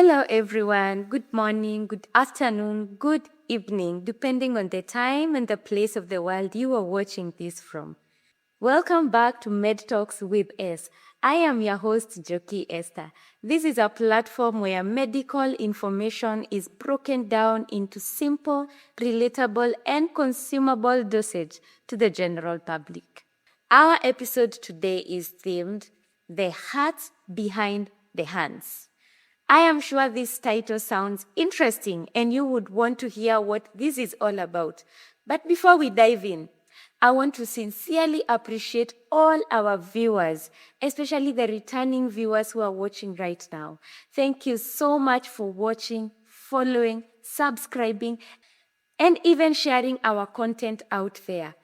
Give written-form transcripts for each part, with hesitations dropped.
Hello, everyone. Good morning, good afternoon, good evening, depending on the time and the place of the world you are watching this from. Welcome back to Med Talks with S. I am your host, Joki Esther. This is a platform where medical information is broken down into simple, relatable, and consumable dosage to the general public. Our episode today is themed The Heart Behind the Hands. I am sure this title sounds interesting and you would want to hear what this is all about. But before we dive in, I want to sincerely appreciate all our viewers, especially the returning viewers who are watching right now. Thank you so much for watching, following, subscribing, and even sharing our content out there.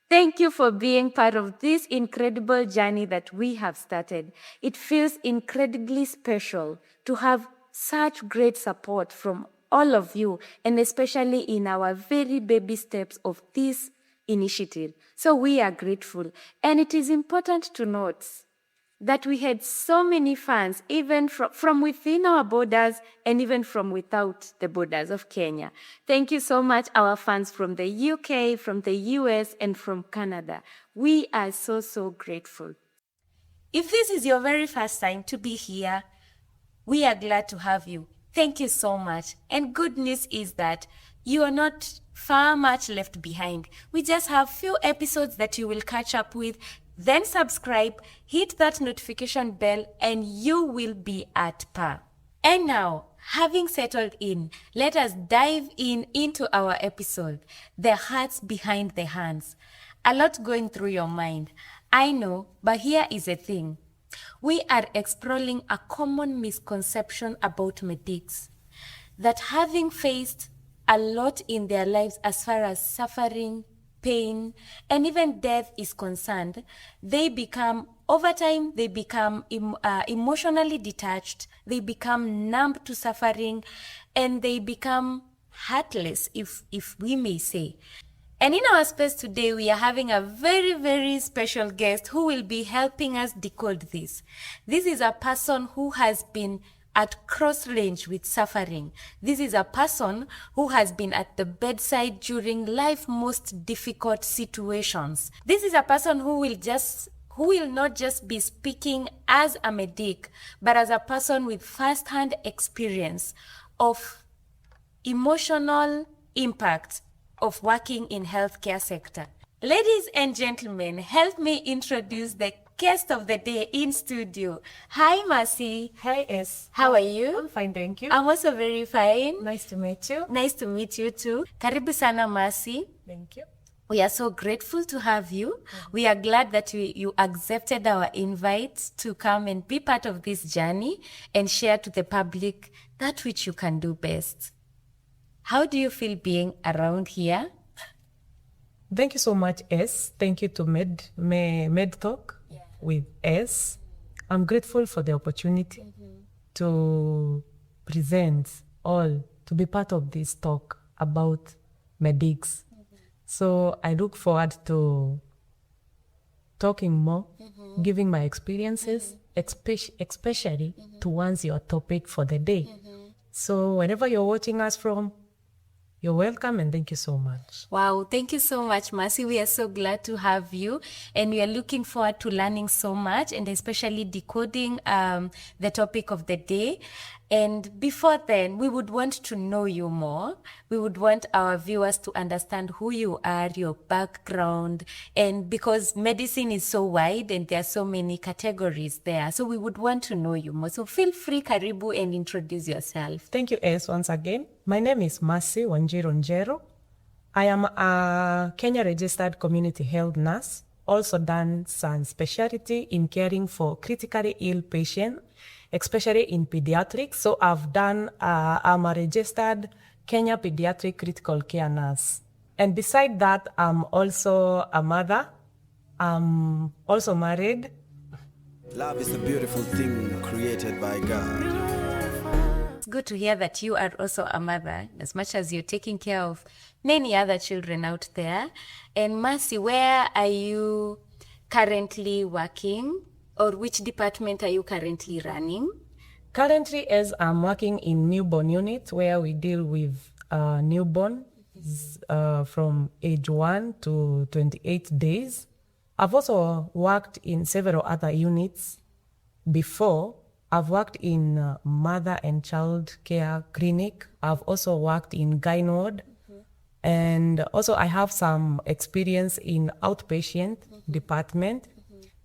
Thank you for being part of this incredible journey that we have started. It feels incredibly special to have such great support from all of you, and especially in our very baby steps of this initiative. So we are grateful. And it is important to note that we had so many fans, even from within our borders and even from without the borders of Kenya. Thank you so much, our fans from the UK, from the US, and from Canada. We are so grateful. If this is your very first time to be here, we are glad to have you. Thank you so much. And good news is that you are not far much left behind. We just have few episodes that you will catch up with. Then subscribe, hit that notification bell, and you will be at par. And now, having settled in, let us dive into our episode, The Hearts Behind the Hands. A lot going through your mind. I know, but here is the thing. We are exploring a common misconception about medics, that having faced a lot in their lives as far as suffering, pain, and even death is concerned, over time, they become emotionally detached, they become numb to suffering, and they become heartless, if we may say. And in our space today, we are having a very special guest who will be helping us decode this. This is a person who has been at cross range with suffering. This is a person who has been at the bedside during life's most difficult situations. This is a person who will not just be speaking as a medic, but as a person with first-hand experience of emotional impact of working in healthcare sector. Ladies and gentlemen, help me introduce the guest of the day in studio. Hi, Mercy. Hi, S. How are you? I'm fine, thank you. I'm also very fine. Nice to meet you. Nice to meet you too. Karibu sana, Mercy. Thank you. We are so grateful to have you. We are glad that you accepted our invite to come and be part of this journey and share to the public that which you can do best. How do you feel being around here? Thank you so much, S. Thank you to Med Talk with S. I'm grateful for the opportunity to present to be part of this talk about medics. So I look forward to talking more, giving my experiences, especially towards your topic for the day. So wherever you're watching us from, you're welcome and thank you so much. Wow, thank you so much, Mercy. We are so glad to have you and we are looking forward to learning so much and especially decoding the topic of the day. And before then, we would want to know you more. We would want our viewers to understand who you are, your background, and because medicine is so wide and there are so many categories there, so we would want to know you more. So feel free, karibu, and introduce yourself. Thank you, S, once again. My name is Mercy Wanjiru Njero. I am a Kenya registered community health nurse, also done some specialty in caring for critically ill patients, especially in pediatrics. So I'm a registered Kenya pediatric critical care nurse. And beside that, I'm also a mother. I'm also married. Love is a beautiful thing created by God. It's good to hear that you are also a mother, as much as you're taking care of many other children out there. And Mercy, where are you currently working, or which department are you currently running? Currently, as I'm working in newborn unit where we deal with newborn from age 1 to 28 days. I've also worked in several other units before. I've worked in mother and child care clinic. I've also worked in gyne ward. And also I have some experience in outpatient department.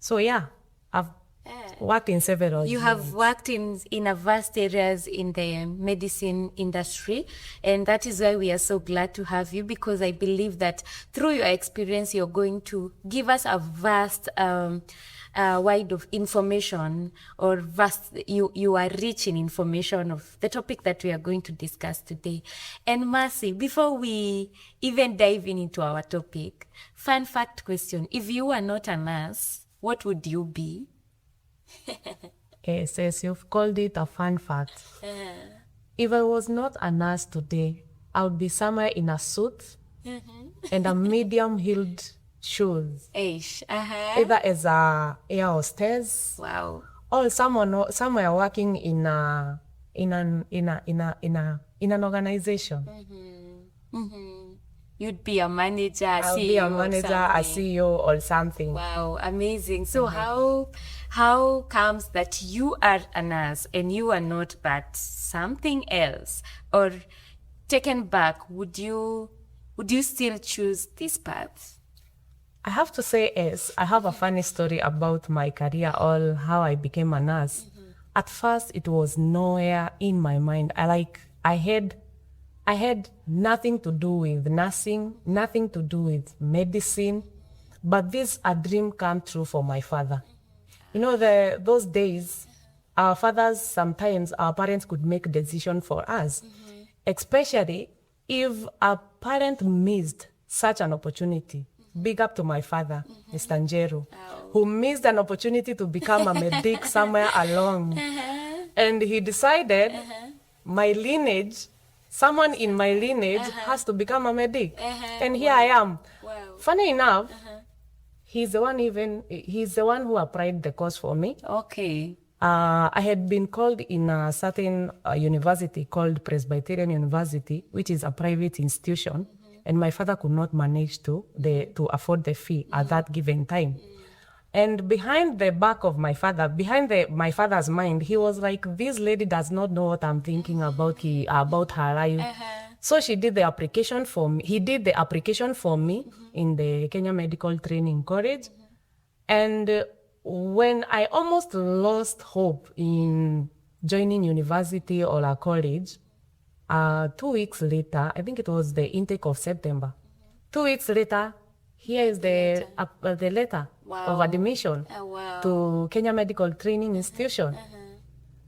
So yeah, I've worked in several. You have worked in a vast areas in the medicine industry, and that is why we are so glad to have you, because I believe that through your experience, you're going to give us a vast wide of information, or vast, you are rich in information of the topic that we are going to discuss today. And Mercy, before we even dive into our topic, fun fact question: if you were not a nurse, what would you be? Yes, you've called it a fun fact. If I was not a nurse today, I would be somewhere in a suit and a medium-heeled shoes, either as a air hostess, Wow. or somewhere working in an organization. You'd be a manager, I'll CEO, be a manager, a something. CEO, or something. Wow, amazing. So how comes that you are a nurse and you are not, but something else? Or taken back, would you still choose this path? I have to say, yes, I have a funny story about my career or how I became a nurse. At first, it was nowhere in my mind. I had nothing to do with nursing, nothing to do with medicine, but a dream come true for my father. You know, those days, our parents could make decision for us, especially if a parent missed such an opportunity. Big up to my father, Mr. Njeru, who missed an opportunity to become a medic somewhere along. And he decided my lineage, someone in my lineage has to become a medic. And here I am. Wow. Funny enough, he's the one who applied the course for me. Okay. I had been called in a certain university called Presbyterian University, which is a private institution, and my father could not manage to afford the fee at that given time. And behind my father's mind, he was like, this lady does not know what I'm thinking about her life. So he did the application for me in the Kenya Medical Training College. And when I almost lost hope in joining university or a college, 2 weeks later, I think it was the intake of September. 2 weeks later, here is the letter of admission to Kenya Medical Training Institution.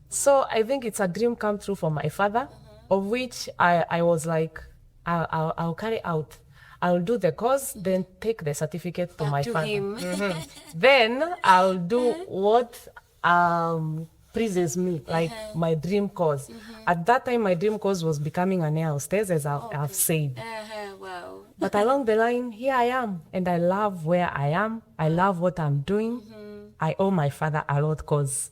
So I think it's a dream come true for my father, of which I was like, I'll carry out. I'll do the course, then take the certificate to my father. Him. Then I'll do what pleases me, like my dream course. At that time, my dream course was becoming an air hostess, as I've said. Wow. But along the line, here I am, and I love where I am. I love what I'm doing. I owe my father a lot, because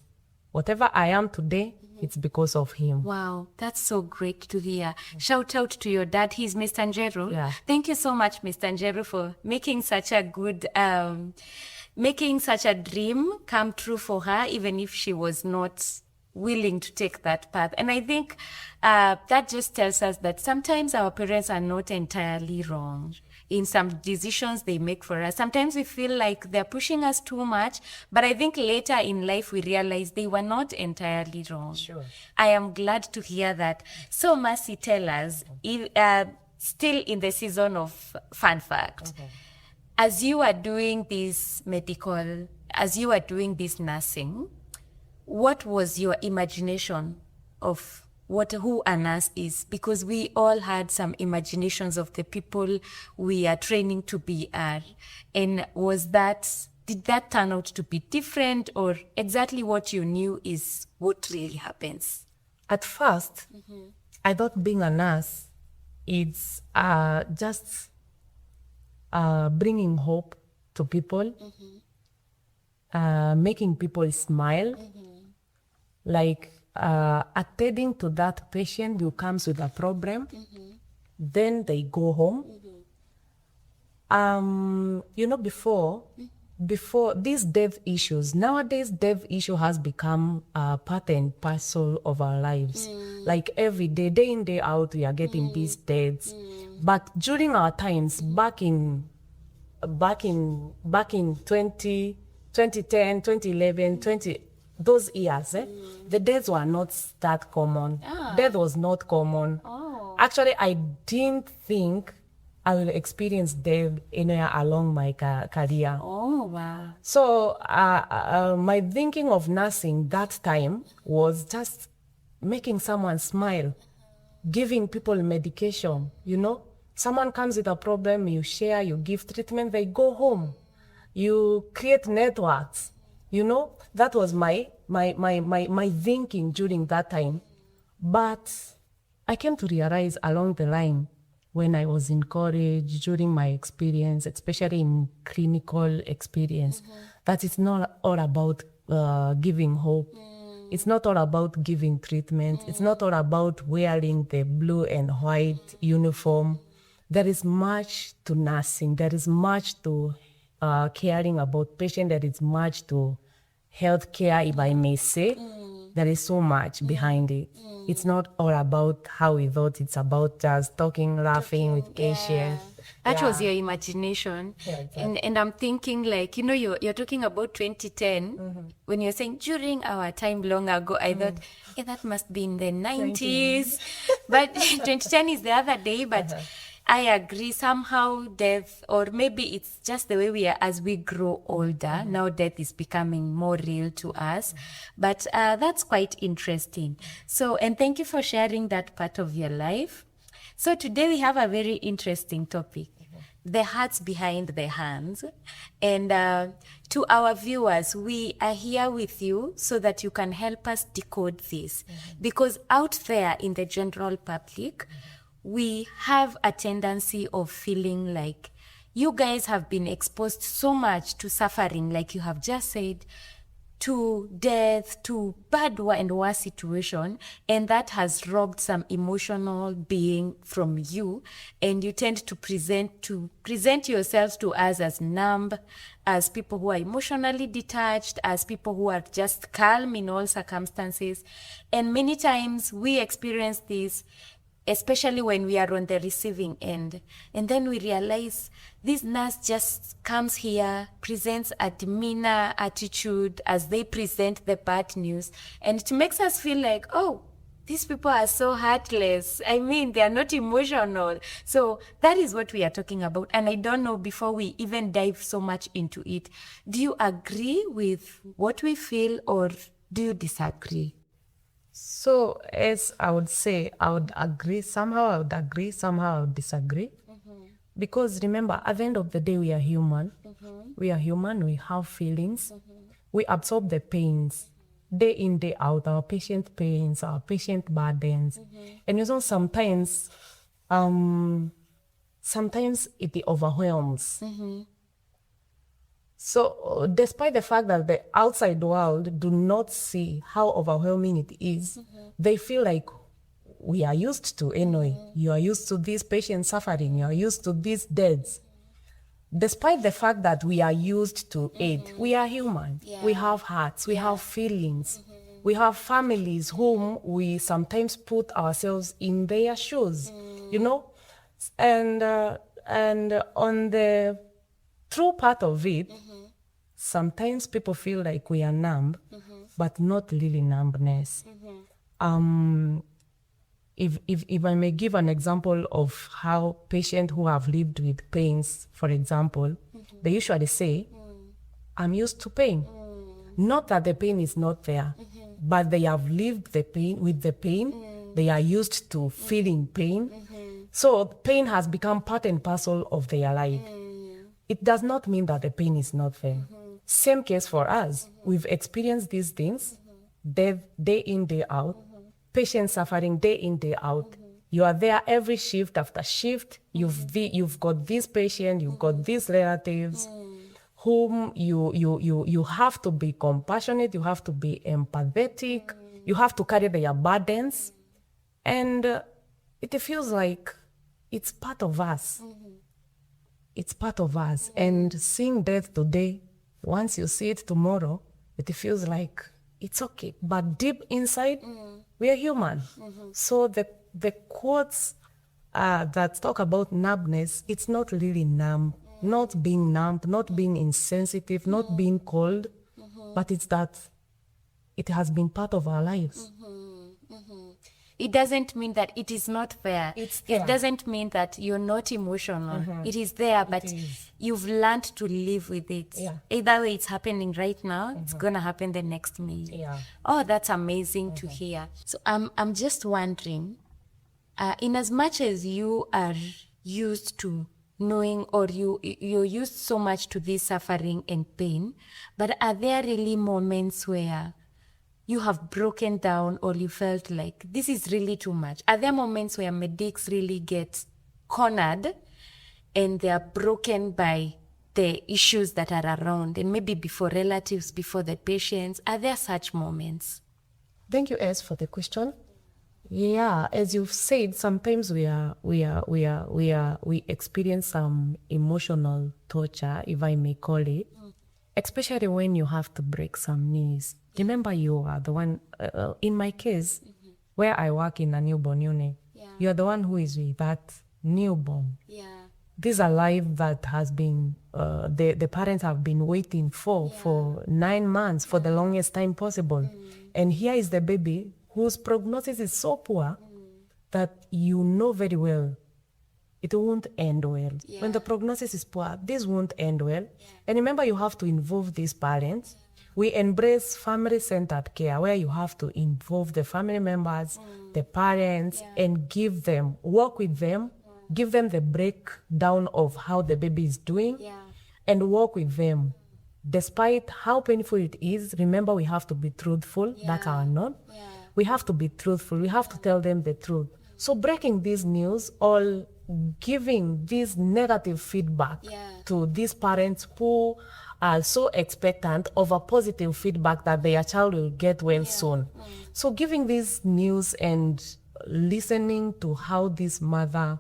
whatever I am today, it's because of him. Wow, that's so great to hear. Shout out to your dad. He's Mr. Njeru. Yeah. Thank you so much, Mr. Njeru, for making such a good, making such a dream come true for her, even if she was not willing to take that path. And I think that just tells us that sometimes our parents are not entirely wrong in some decisions they make for us. Sometimes we feel like they're pushing us too much, but I think later in life we realize they were not entirely wrong. Sure. I am glad to hear that. So Mercy, tell us, still in the season of fun fact, as you are doing this nursing, what was your imagination of who a nurse is? Because we all had some imaginations of the people we are training to be at. And did that turn out to be different, or exactly what you knew is what really happens? At first, I thought being a nurse is just bringing hope to people, making people smile. Like attending to that patient who comes with a problem. Then they go home. Before these death issues, nowadays death issue has become a part and parcel of our lives. Like every day, day in, day out, we are getting these deaths. But during our times, back in 2010, 2011, those years, the deaths were not that common. Death was not common. Actually, I didn't think I will experience death anywhere along my career. Oh, wow. So my thinking of nursing that time was just making someone smile, giving people medication, Someone comes with a problem, you share, you give treatment, they go home. You create networks, That was my thinking during that time. But I came to realize along the line, when I was in college, during my experience, especially in clinical experience, that it's not all about giving hope. It's not all about giving treatment. It's not all about wearing the blue and white uniform. There is much to nursing. There is much to caring about patient. There is much to healthcare, if I may say. There is so much behind it. It's not all about how we thought. It's about just talking, laughing with patients. That was your imagination. Yeah, exactly. And I'm thinking you're talking about 2010. When you're saying during our time long ago, I thought, that must be in the 90s. But 2010 is the other day, but I agree somehow death, or maybe it's just the way we are as we grow older. Now death is becoming more real to us. But that's quite interesting. So, and thank you for sharing that part of your life. So today we have a very interesting topic, the hearts behind the hands. And to our viewers, we are here with you so that you can help us decode this. Because out there in the general public, we have a tendency of feeling like you guys have been exposed so much to suffering, like you have just said, to death, to bad and worse situation, and that has robbed some emotional being from you, and you tend to present yourselves to us as numb, as people who are emotionally detached, as people who are just calm in all circumstances. And many times we experience this, especially when we are on the receiving end. And then we realize this nurse just comes here, presents a demeanor, attitude as they present the bad news. And it makes us feel like, oh, these people are so heartless. I mean, they are not emotional. So that is what we are talking about. And I don't know, before we even dive so much into it, do you agree with what we feel, or do you disagree? So, as I would say, I would agree. Somehow I would agree, somehow I would disagree. Because remember, at the end of the day, we are human. We are human, we have feelings. We absorb the pains day in, day out, our patient pains, our patient burdens. And sometimes it overwhelms. So despite the fact that the outside world do not see how overwhelming it is, they feel like we are used to anyway. You are used to this patient suffering. You are used to these deaths. Despite the fact that we are used to it, we are human. We have hearts. We have feelings. We have families whom we sometimes put ourselves in their shoes, And on the true part of it, sometimes people feel like we are numb, but not really numbness. If I may give an example of how patients who have lived with pains, for example, they usually say, I'm used to pain. Not that the pain is not there, but they have lived with the pain. They are used to feeling pain. So pain has become part and parcel of their life. It does not mean that the pain is not there. Same case for us. We've experienced these things day in, day out. Patient suffering day in, day out. You are there every shift after shift. You've got this patient, you've got these relatives whom you have to be compassionate, you have to be empathetic, you have to carry their burdens, and it feels like it's part of us. It's part of us. And seeing death today, once you see it tomorrow, it feels like it's okay. But deep inside, we are human. So the quotes that talk about numbness, it's not really numb, not being numb, not being insensitive, not being cold, but it's that it has been part of our lives. It doesn't mean that it is not there. It's there. It doesn't mean that you're not emotional. It is there, but is. you've learned to live with it. Yeah. Either way it's happening right now, it's gonna happen the next minute. Yeah. Oh, that's amazing to hear. So I'm just wondering, in as much as you are used to knowing, or you're used so much to this suffering and pain, but are there really moments where you have broken down, or you felt like this is really too much? Are there moments where medics really get cornered and they are broken by the issues that are around, and maybe before relatives, before the patients? Are there such moments? Thank you, Es, for the question. Yeah, as you've said, sometimes we experience some emotional torture, if I may call it, especially when you have to break some news. Remember, you are the one, in my case, where I work in a newborn unit, you're the one who is with that newborn. Yeah. This is a life that has been, the parents have been waiting for 9 months, for the longest time possible. And here is the baby whose prognosis is so poor that you know very well it won't end well. When the prognosis is poor, this won't end well. And remember, you have to involve these parents. We embrace family-centered care, where you have to involve the family members, the parents, and work with them, give them the breakdown of how the baby is doing, and work with them. Despite how painful it is, remember, we have to be truthful. That's our norm. We have to be truthful. We have to tell them the truth. So breaking this news, or giving this negative feedback to these parents who are so expectant of a positive feedback that their child will get well soon. So giving this news and listening to how this mother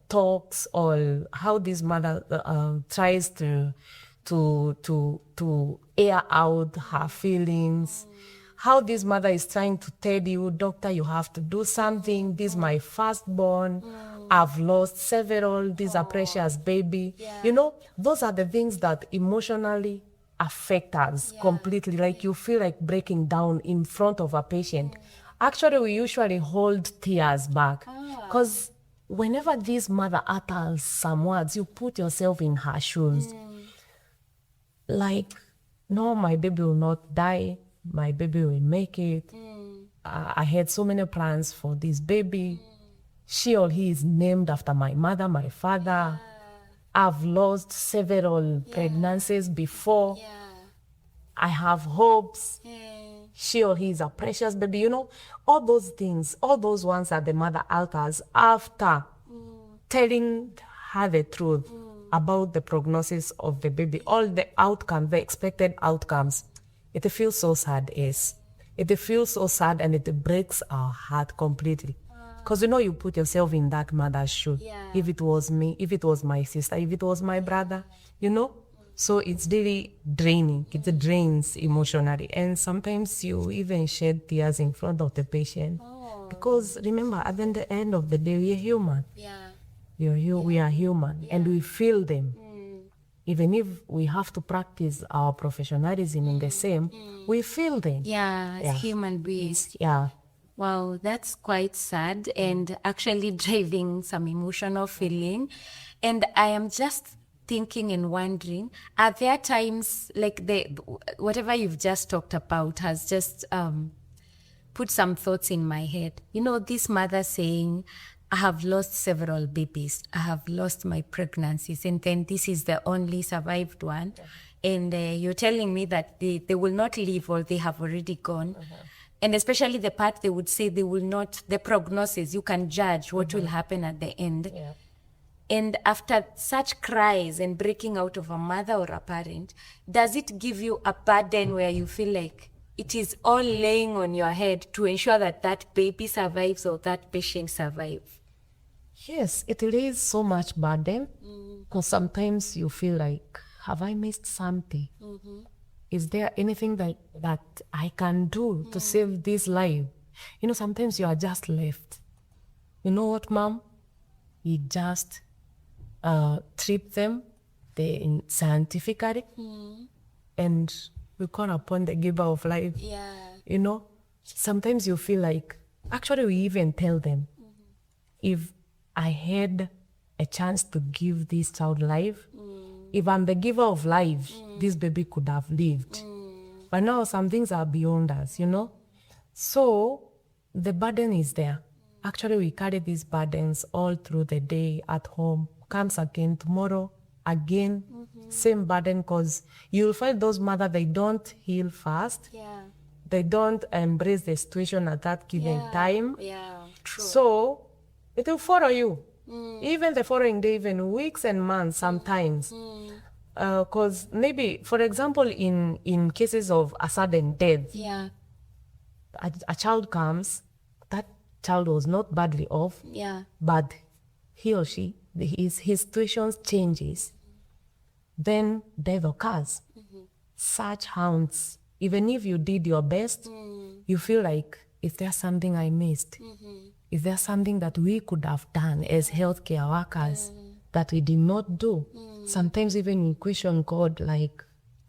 talks, or how this mother tries to air out her feelings, how this mother is trying to tell you, doctor, you have to do something. This is my firstborn. I've lost several. These are precious baby. You know, those are the things that emotionally affect us completely. Like, you feel like breaking down in front of a patient. Actually, we usually hold tears back, because whenever this mother utters some words, you put yourself in her shoes. Like, no, my baby will not die. My baby will make it. I had so many plans for this baby. She or he is named after my mother, my father. I've lost several pregnancies before. I have hopes. She or he is a precious baby. You know, all those things, all those ones that the mother utters after telling her the truth about the prognosis of the baby, all the outcomes, the expected outcomes. It feels so sad, yes. It feels so sad, and it breaks our heart completely. Because, you know, you put yourself in that mother's shoe. If it was me, if it was my sister, if it was my brother, you know. So it's really draining. It drains emotionally. And sometimes you even shed tears in front of the patient. Because remember, at the end of the day, we are human. We are human, and we feel them. Even if we have to practice our professionalism in the same, we feel them. As human beings. Wow, that's quite sad, and actually driving some emotional feeling. And I am just thinking and wondering, are there times like whatever you've just talked about has just put some thoughts in my head? You know, this mother saying, I have lost several babies. I have lost my pregnancies, and then this is the only survived one. And you're telling me that they will not live, or they have already gone. And especially the part they would say they will not, the prognosis, you can judge what will happen at the end. And after such cries and breaking out of a mother or a parent, does it give you a burden where you feel like it is all laying on your head to ensure that that baby survives or that patient survives. Yes, it is so much burden because sometimes you feel like, have I missed something? Is there anything that I can do to save this life? You know, sometimes you are just left. You know what, mom? You just treat them scientifically and we call upon the giver of life. Yeah. You know, sometimes you feel like, actually we even tell them, if I had a chance to give this child life, if I'm the giver of life, this baby could have lived. But now some things are beyond us, you know? So the burden is there. Actually, we carry these burdens all through the day at home. Comes again tomorrow, again, same burden, because you'll find those mothers, they don't heal fast. Yeah. They don't embrace the situation at that given time. Yeah. True. So it will follow you. Even the following day, even weeks and months sometimes. Because maybe, for example, in cases of a sudden death, Yeah. a child comes, that child was not badly off, Yeah. but he or she, his situation changes, then death occurs. Such haunts, even if you did your best, you feel like, is there something I missed? Is there something that we could have done as healthcare workers that we did not do? Sometimes even we question God, like,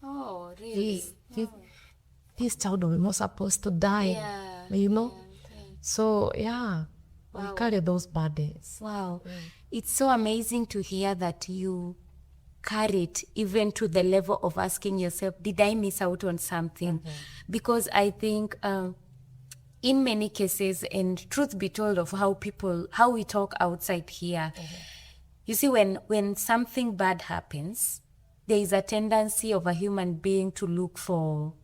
Oh, really? this child was not supposed to die, you know? So, yeah, we carry those burdens. Wow. It's so amazing to hear that you carry it even to the level of asking yourself, did I miss out on something? Because I think in many cases, and truth be told of how we talk outside here, you see, when something bad happens, there is a tendency of a human being to look for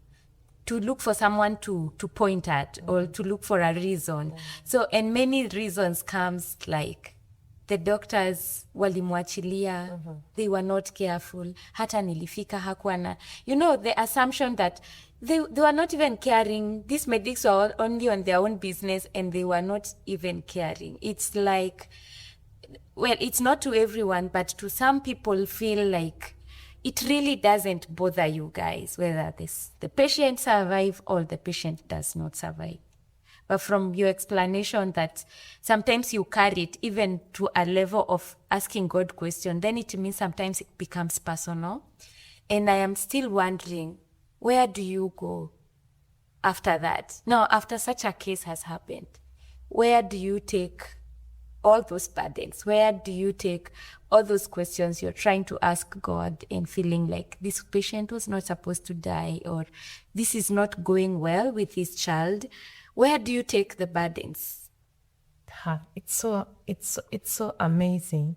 someone to point at or to look for a reason. So, and many reasons comes like the doctors walimwachilia, they were not careful, hata nilifika hakuwa na, you know, the assumption that they were not even caring. These medics were only on their own business and they were not even caring. It's like, well, it's not to everyone, but to some people feel like it really doesn't bother you guys whether the patient survive or the patient does not survive. But from your explanation that sometimes you carry it even to a level of asking God question, then it means sometimes it becomes personal. And I am still wondering, where do you go after that? Now, after such a case has happened, where do you take all those burdens? Where do you take all those questions you're trying to ask God and feeling like this patient was not supposed to die or this is not going well with this child? Where do you take the burdens? It's so amazing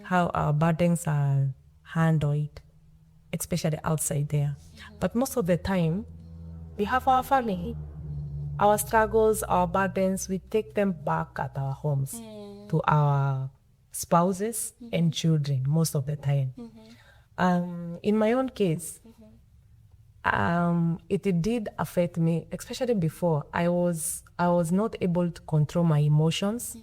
how our burdens are handled, especially outside there. But most of the time, we have our family, our struggles, our burdens, we take them back at our homes to our spouses and children most of the time. In my own case, it did affect me, especially before. I was not able to control my emotions.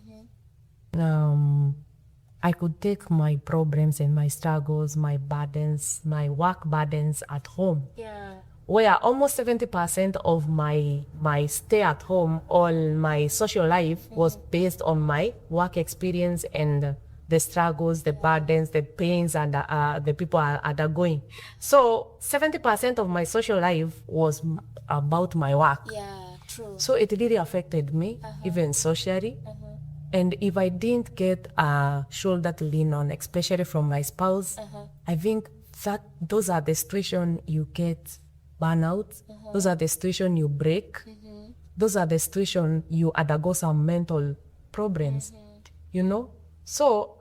I could take my problems and my struggles, my burdens, my work burdens at home. Yeah. Where almost 70% of my stay at home or my social life was based on my work experience and the struggles, the burdens, the pains, and the people are undergoing. So 70% of my social life was about my work. Yeah, true. So it really affected me, even socially. And if I didn't get a shoulder to lean on, especially from my spouse, I think that those are the situations you get burnout. Those are the situations you break. Those are the situations you undergo some mental problems, you know? So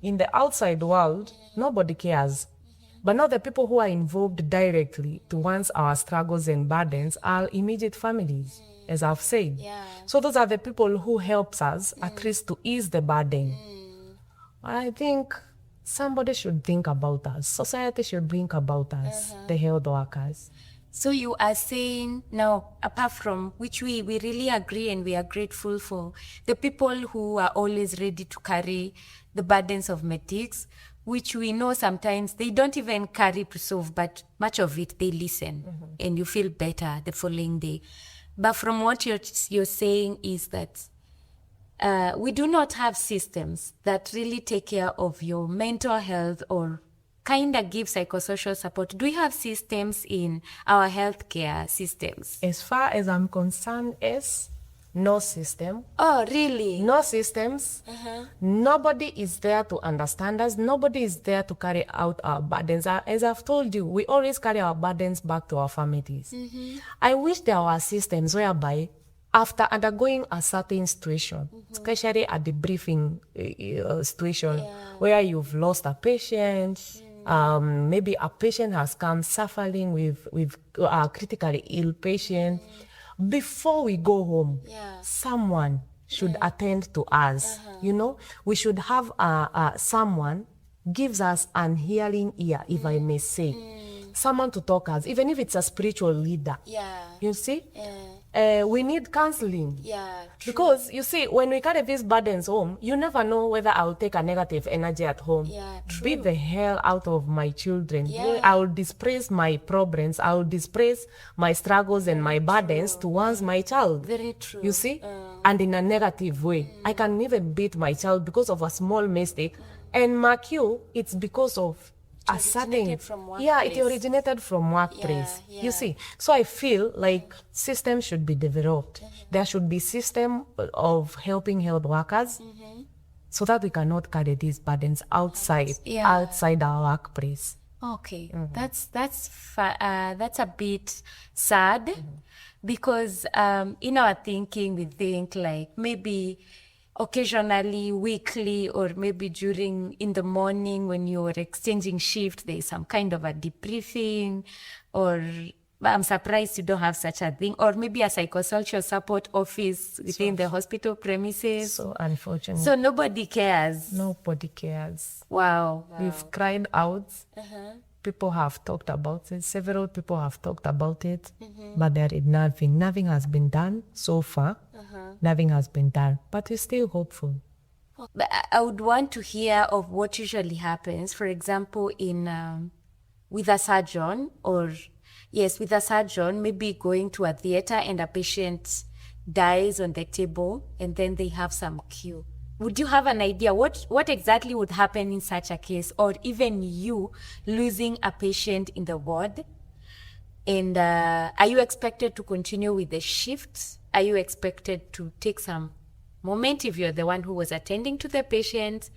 in the outside world, nobody cares. But now the people who are involved directly towards our struggles and burdens are immediate families, as I've said. Yeah. So those are the people who helps us at least to ease the burden. I think somebody should think about us. Society should think about us, the health workers. So you are saying now, apart from which we really agree and we are grateful for the people who are always ready to carry the burdens of medics, which we know sometimes they don't even carry to solve, but much of it they listen and you feel better the following day. But from what you're saying is that we do not have systems that really take care of your mental health or kind of give psychosocial support. Do we have systems in our healthcare systems? As far as I'm concerned, is no system. Oh, really? No systems. Nobody is there to understand us. Nobody is there to carry out our burdens. As I've told you, we always carry our burdens back to our families. I wish there were systems whereby after undergoing a certain situation, especially a debriefing situation where you've lost a patient, maybe a patient has come suffering with a critically ill patient, before we go home, someone should attend to us. You know, we should have someone gives us an hearing ear, if I may say. Someone to talk us, even if it's a spiritual leader. You see? We need counseling. Because you see, when we carry these burdens home, you never know whether I'll take a negative energy at home. Beat the hell out of my children. I'll dispraise my problems. I'll dispraise my struggles and my burdens towards my child. Very true. You see? And in a negative way. I can even beat my child because of a small mistake. And mark you, it's because of a certain, from it originated from workplace. You see, so I feel like systems should be developed. There should be system of helping health workers so that we cannot carry these burdens outside our workplace. Okay, that's a bit sad because in our thinking we think like maybe occasionally, weekly, or maybe in the morning when you're exchanging shift, there's some kind of a debriefing, or I'm surprised you don't have such a thing, or maybe a psychosocial support office within the hospital premises. So unfortunate. So nobody cares. Nobody cares. Wow. We've cried out. People have talked about it. Several people have talked about it, but there is nothing. Nothing has been done so far. Nothing has been done, but we're still hopeful. But I would want to hear of what usually happens. For example, with a surgeon, with a surgeon, maybe going to a theater and a patient dies on the table, and then they have some queue. Would you have an idea what exactly would happen in such a case, or even you losing a patient in the ward? And are you expected to continue with the shifts? Are you expected to take some moment if you're the one who was attending to the patient?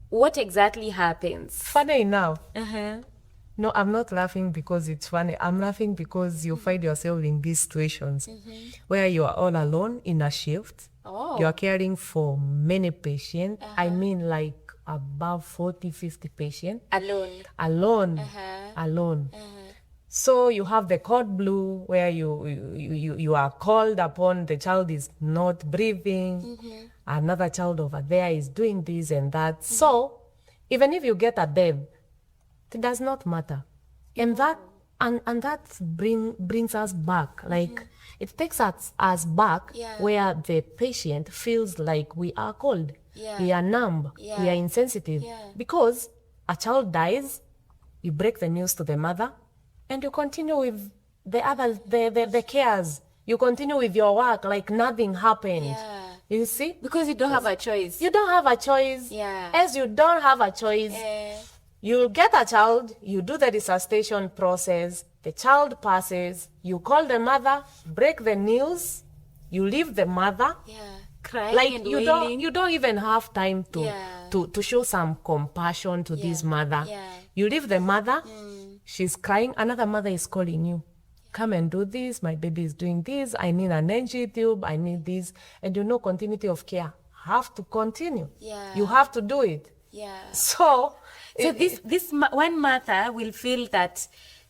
What exactly happens? Funny enough. No, I'm not laughing because it's funny. I'm laughing because you find yourself in these situations where you are all alone in a shift. You are caring for many patients. I mean like above 40, 50 patients. Alone. So you have the code blue where you are called upon, the child is not breathing, another child over there is doing this and that. So even if you get a death, it does not matter. And that brings us back. Like it takes us back where the patient feels like we are cold, we are numb, we are insensitive. Because a child dies, you break the news to the mother, and you continue with the others, the cares. You continue with your work like nothing happened. You see? Because you don't have a choice. You don't have a choice. As you don't have a choice, you get a child, you do the resuscitation process, the child passes, you call the mother, break the news, you leave the mother. Crying like and you don't even have time to show some compassion to this mother. You leave the mother, she's crying, another mother is calling you. Come and do this, my baby is doing this, I need an NG tube, I need this. And you know continuity of care have to continue. You have to do it. So this one mother will feel that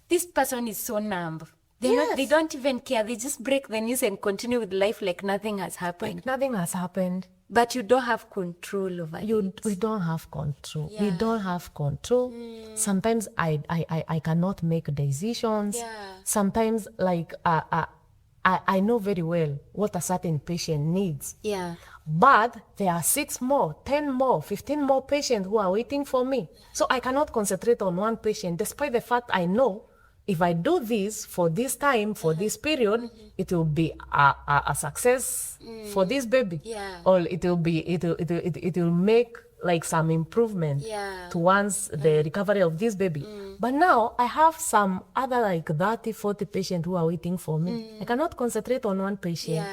this person is so numb. They don't even care. They just break the news and continue with life like nothing has happened. Nothing has happened. But you don't have control over it. We don't have control. We don't have control. Sometimes I cannot make decisions. Sometimes like I know very well what a certain patient needs. Yeah. But there are 6 more, 10 more, 15 more patients who are waiting for me. So I cannot concentrate on one patient, despite the fact I know if I do this for this time, for this period, it will be a success for this baby. Yeah. Or it will make like some improvement towards the recovery of this baby. But now I have some other like 30, 40 patients who are waiting for me. I cannot concentrate on one patient.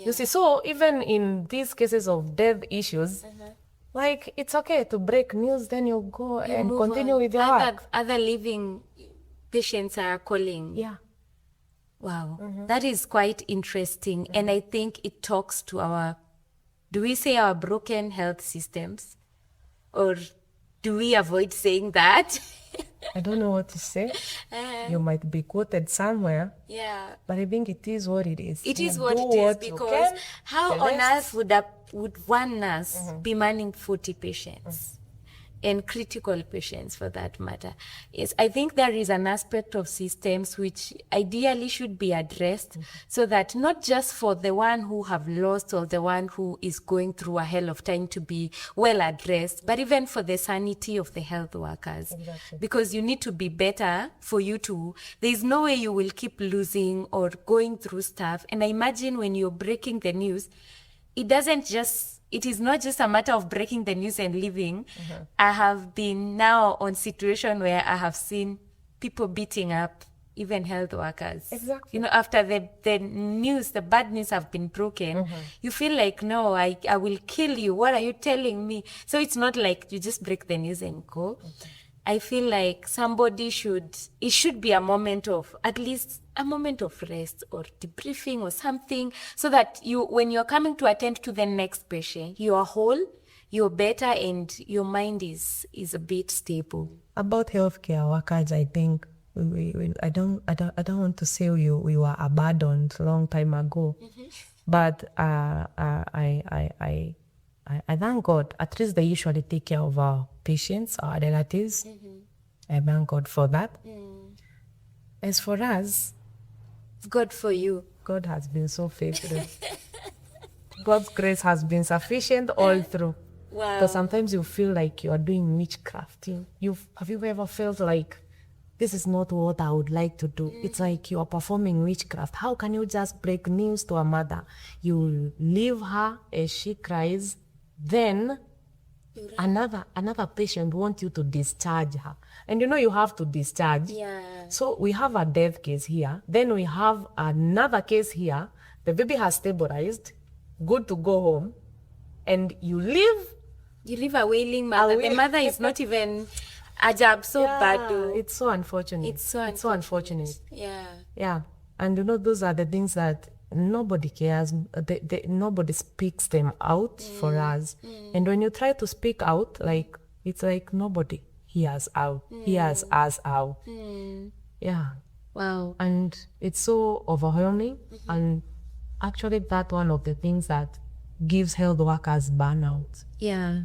You see, so even in these cases of death issues, like it's okay to break news, then you go and Move continue on. with your work. Other living patients are calling. Yeah. Wow. That is quite interesting. And I think it talks to our, do we say our broken health systems? Or do we avoid saying that? I don't know what to say. You might be quoted somewhere, Yeah. but I think it is what it is. It is You what do it is, what you because can, how the on rest- earth would one nurse be manning 40 patients? And critical patients for that matter. Yes, I think there is an aspect of systems which ideally should be addressed so that not just for the one who have lost or the one who is going through a hell of time to be well addressed, but even for the sanity of the health workers. Because you need to be better for you to, there is no way you will keep losing or going through stuff. And I imagine when you're breaking the news, it is not just a matter of breaking the news and leaving. I have been now on situation where I have seen people beating up even health workers. Exactly. You know, after the news, the bad news have been broken, you feel like, no, I will kill you. What are you telling me? So it's not like you just break the news and go. I feel like it should be a moment of, at least a moment of rest or debriefing or something, so that when you're coming to attend to the next patient, you are whole, you're better, and your mind is a bit stable. About healthcare workers, I think I don't want to say we were abandoned a long time ago, but I thank God. At least they usually take care of our patients, our relatives. I thank God for that. As for us, God for you. God has been so faithful. God's grace has been sufficient all through. Wow. Because sometimes you feel like you are doing witchcraft. Have you ever felt like this is not what I would like to do? It's like you are performing witchcraft. How can you just break news to a mother? You leave her as she cries, then another patient wants you to discharge her. And you have to discharge. Yeah. So we have a death case here. Then we have another case here. The baby has stabilized, good to go home. And you leave a wailing mother. The mother is not even a job so bad. Though. It's so unfortunate. It's so unfortunate. Yeah. Yeah. And those are the things that nobody cares. Nobody speaks them out for us. And when you try to speak out, like it's like nobody hears us out. Yeah. Wow. And it's so overwhelming. And actually that's one of the things that gives health workers burnout. Yeah.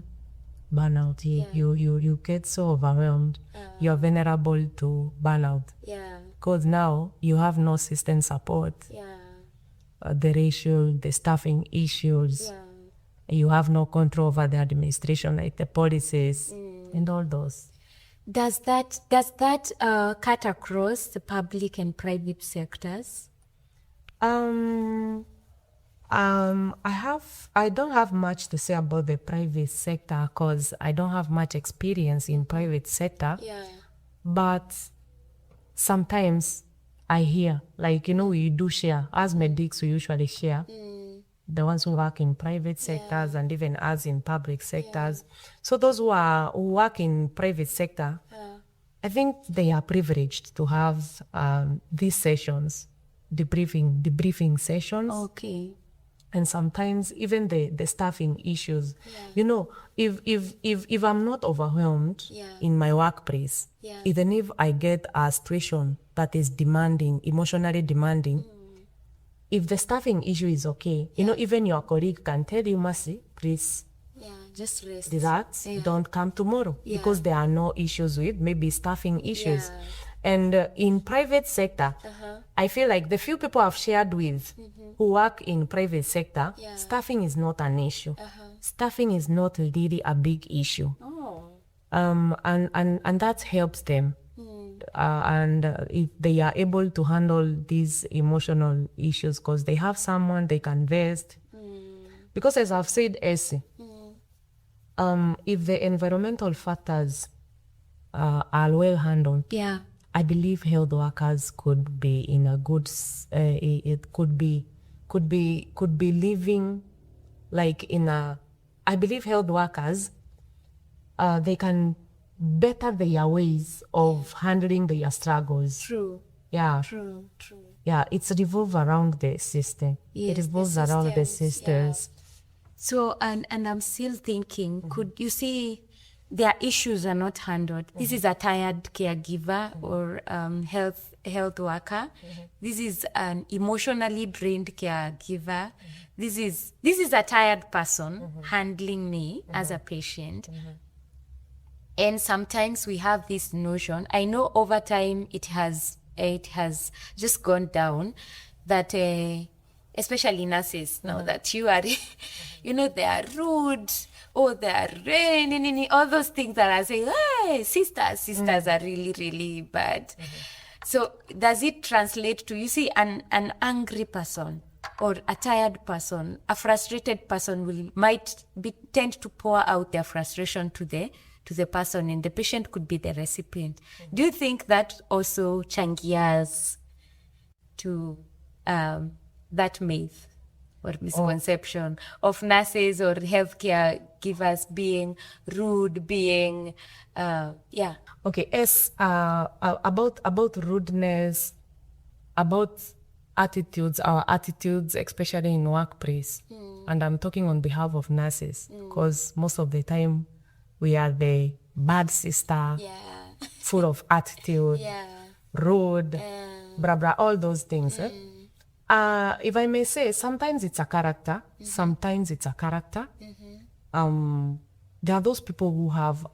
Burnout. You get so overwhelmed. You're vulnerable to burnout. Yeah. Because now you have no system support. Yeah. The ratio, the staffing issues. You have no control over the administration, like the policies and all those. Does that cut across the public and private sectors? I don't have much to say about the private sector because I don't have much experience in private sector. Yeah. But sometimes I hear, like, we do share. As medics, we usually share. The ones who work in private sectors and even us in public sectors. So those who work in private sector, I think they are privileged to have these sessions, debriefing sessions. Okay. and sometimes even the staffing issues. You know, if I'm not overwhelmed in my workplace, even if I get a situation that is demanding, emotionally demanding, if the staffing issue is okay, you know, even your colleague can tell you, Mercy, please Just rest. relax, don't come tomorrow, because there are no issues with maybe staffing issues. And in private sector, I feel like the few people I've shared with who work in private sector, staffing is not an issue. Staffing is not really a big issue. And that helps them. If they are able to handle these emotional issues, because they have someone they can rest. Because as I've said, Essie, if the environmental factors are well handled, I believe health workers could be in a good. It could be living like in a. I believe health workers, they can better their ways of handling their struggles. True. Yeah. True. Yeah, it's revolve around the system. Yes, it revolves around the systems. So, and I'm still thinking, could you see their issues are not handled? This is a tired caregiver or health worker. This is an emotionally drained caregiver. This is a tired person handling me as a patient. And sometimes we have this notion. I know over time it has just gone down that. Especially nurses, now that you are, you know, they are rude, or they are all those things that are saying, hey, sisters are really, really bad. So does it translate to, you see, an angry person or a tired person, a frustrated person might tend to pour out their frustration to the person, and the patient could be the recipient. Do you think that also changias to that myth or misconception of nurses or healthcare givers being rude, being Okay, yes, about rudeness, about attitudes, our attitudes, especially in workplace. And I'm talking on behalf of nurses, because most of the time we are the bad sister, full of attitude, rude, blah, blah, all those things. If I may say, sometimes it's a character, sometimes it's a character. There are those people who have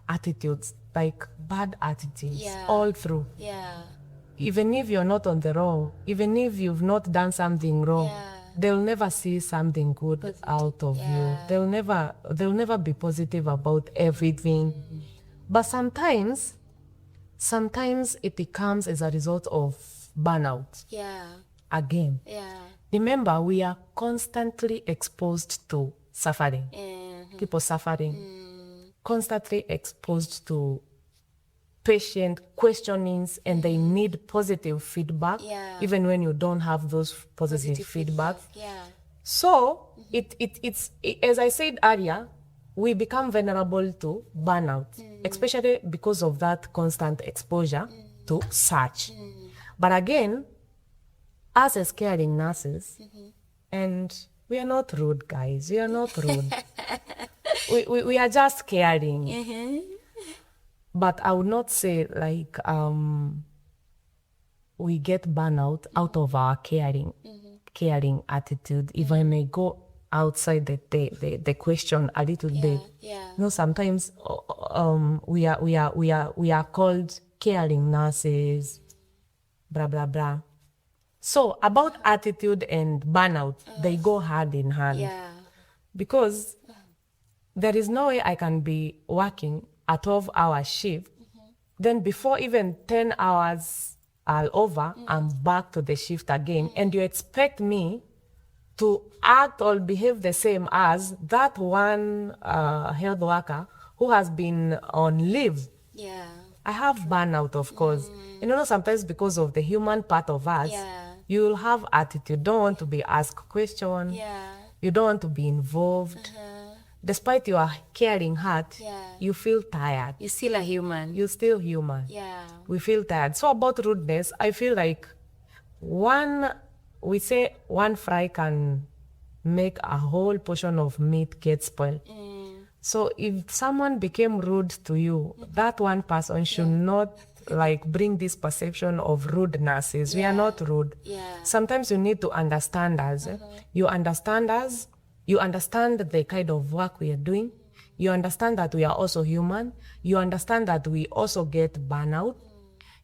attitudes, like bad attitudes, all through. Even if you're not on the wrong, even if you've not done something wrong, they'll never see something good out of you. They'll never be positive about everything. But sometimes it becomes as a result of burnout. Again, remember, we are constantly exposed to suffering. People suffering, constantly exposed to patient questionings, and they need positive feedback, even when you don't have those positive feedback. So it's as I said earlier, we become vulnerable to burnout, especially because of that constant exposure to such. But again, us as caring nurses, and we are not rude, guys. We are not rude. we are just caring. But I would not say like we get burnout out of our caring attitude. If I may go outside the question a little bit, you know, sometimes we are called caring nurses, blah blah blah. So about attitude and burnout, they go hand in hand. Because there is no way I can be working a 12-hour shift, then before even 10 hours are over, I'm back to the shift again, and you expect me to act or behave the same as that one health worker who has been on leave. I have burnout, of course. You know, sometimes because of the human part of us, you'll have attitude, don't want to be asked questions, you don't want to be involved. Despite your caring heart, you feel tired. You're still a human. You're still human. We feel tired. So about rudeness, I feel like we say one fry can make a whole portion of meat get spoiled. So if someone became rude to you, that one person should not like bring this perception of rudeness. We are not rude. Sometimes you need to understand us. You understand us. You understand the kind of work we are doing. You understand that we are also human. You understand that we also get burnout.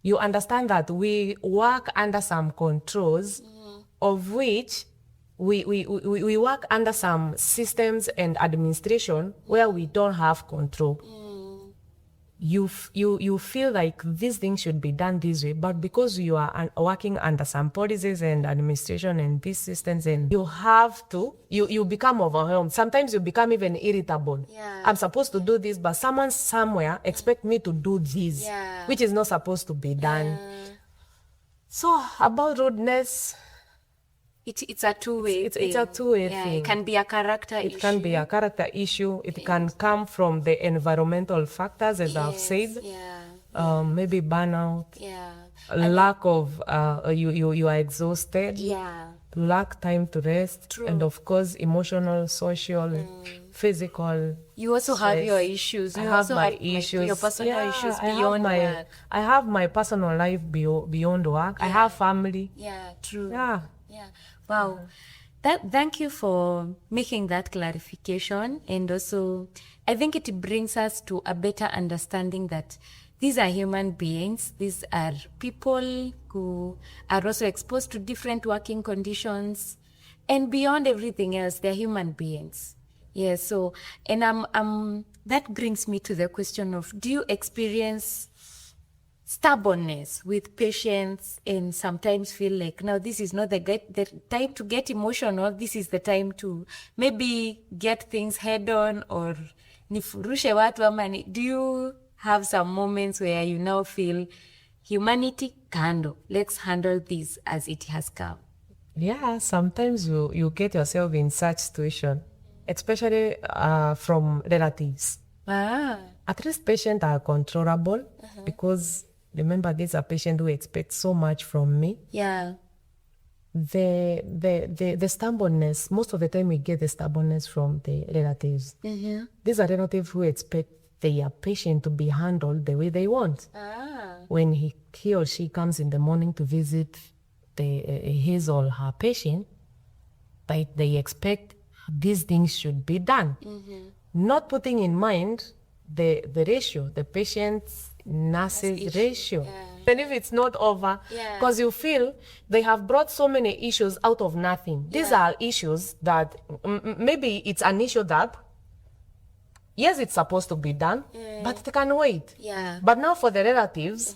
You understand that we work under some controls of which we work under some systems and administration where we don't have control. You feel like this thing should be done this way, but because you are working under some policies and administration and these systems, and you become overwhelmed. Sometimes you become even irritable. I'm supposed to do this, but someone somewhere expect me to do this, which is not supposed to be done. So about rudeness, It's a two-way thing. it's a two-way thing. It can be a character issue. It can be a character issue. It can come from the environmental factors, as I've said. Maybe burnout, lack of you are exhausted, lack time to rest, and of course emotional, social, physical. You also have your issues. I You have also my have issues. your personal issues I have beyond work. I have my personal life beyond work. I have family. Yeah, true. Yeah. Wow. Thank you for making that clarification. And also, I think it brings us to a better understanding that these are human beings. These are people who are also exposed to different working conditions. And beyond everything else, they're human beings. Yeah, so, and that brings me to the question of, do you experience stubbornness with patients and sometimes feel like, now this is not the time to get emotional, this is the time to maybe get things head on, or nifurushe watu ama do you have some moments where you now feel humanity kando, let's handle this as it has come? Yeah, sometimes you get yourself in such situation, especially from relatives. At least patients are controllable because remember, these are patients who expect so much from me. Yeah. The stubbornness, most of the time we get the stubbornness from the relatives. These are relatives who expect their patient to be handled the way they want. When he or she comes in the morning to visit his or her patient, they expect these things should be done. Not putting in mind the ratio, the patient's nurses ratio. Even if it's not over, because you feel they have brought so many issues out of nothing. These are issues that maybe it's an issue that, yes, it's supposed to be done, but it can wait. But now for the relatives,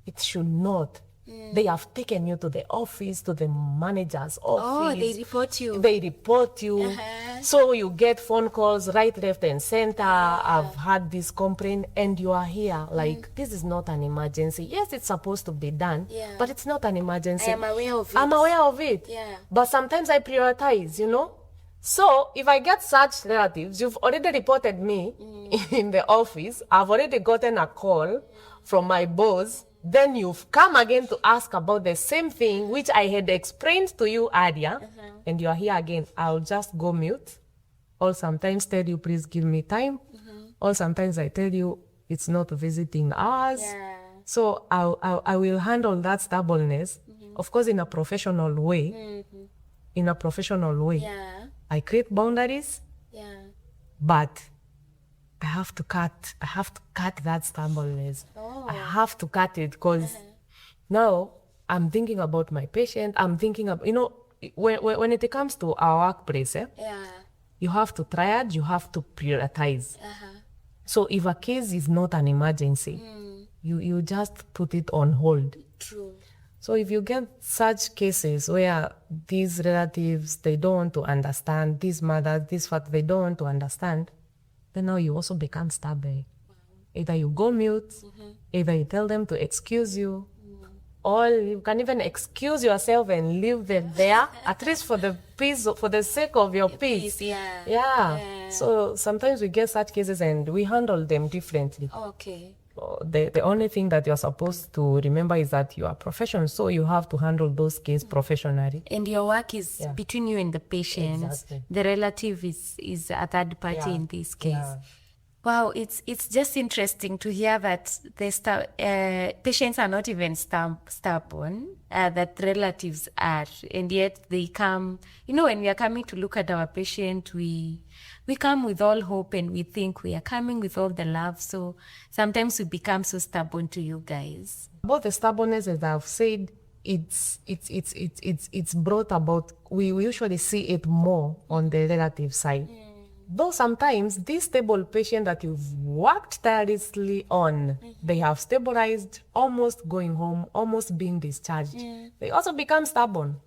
it should not. They have taken you to the office, to the manager's office. Oh, they report you. They report you. So you get phone calls right, left, and center. I've had this complaint, and you are here. Like, this is not an emergency. Yes, it's supposed to be done, but it's not an emergency. I am aware of it. I'm aware of it. But sometimes I prioritize, So if I get such relatives, you've already reported me in the office. I've already gotten a call from my boss. Then you've come again to ask about the same thing which I had explained to you earlier, and you are here again. I'll just go mute, or sometimes tell you, please give me time, or sometimes I tell you, it's not visiting hours. So I will handle that stubbornness, of course, in a professional way. In a professional way. I create boundaries, but I have to cut that stubbornness. I have to cut it because now I'm thinking about my patient. I'm thinking of, when it comes to our workplace, you have to triage, you have to prioritize. So if a case is not an emergency, you just put it on hold. True. So if you get such cases where these relatives, they don't want to understand, these mothers, this fact, they don't want to understand, then now you also become stubborn. Either you go mute, either you tell them to excuse you, or you can even excuse yourself and leave them there, at least for the peace, for the sake of your peace. Yeah. So sometimes we get such cases and we handle them differently. Okay. the only thing that you're supposed to remember is that you are professional, so you have to handle those cases professionally. And your work is Yeah. between you and the patient. Exactly. The relative is a third party Yeah. in this case. Yeah. Wow, it's just interesting to hear that patients are not even stubborn, that relatives are, and yet they come. You know, when we are coming to look at our patient, we come with all hope and we think we are coming with all the love. So sometimes we become so stubborn to you guys. About the stubbornness, as I've said, it's brought about. We usually see it more on the relative side. Though sometimes this stable patient that you've worked tirelessly on, they have stabilized, almost going home, almost being discharged. They also become stubborn.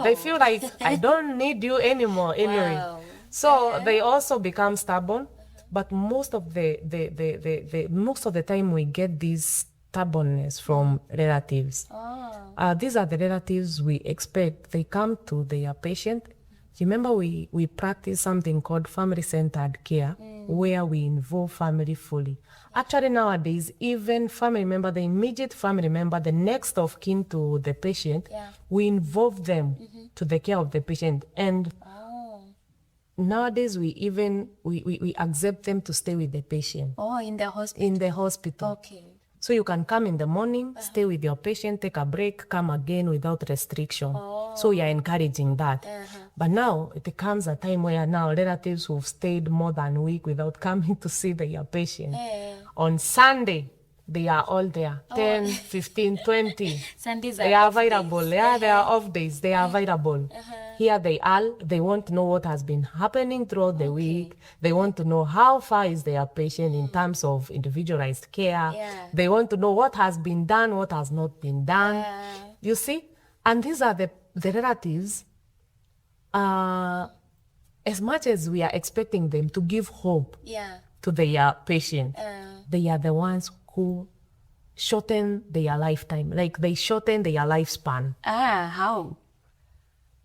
They feel like, I don't need you anymore anyway. Wow. So they also become stubborn. But most of the time we get this stubbornness from relatives. These are the relatives we expect. They come to their patient. Remember, we practice something called family-centered care, where we involve family fully. Actually, nowadays, even family member, the immediate family member, the next of kin to the patient, we involve them to the care of the patient. And nowadays, we accept them to stay with the patient. Oh, in the hospital. In the hospital. Okay. So you can come in the morning, stay with your patient, take a break, come again without restriction. So we are encouraging that. But now it comes a time where now relatives who've stayed more than a week without coming to see their patient. On Sunday, they are all there, 10, 15, 20. Sundays They are available. Yeah, they are off days. They are available. Here they are. They want to know what has been happening throughout the week. They want to know how far is their patient in terms of individualized care. They want to know what has been done, what has not been done. You see? And these are the relatives. As much as we are expecting them to give hope to their patient, they are the ones who shorten their lifetime. Like they shorten their lifespan. How?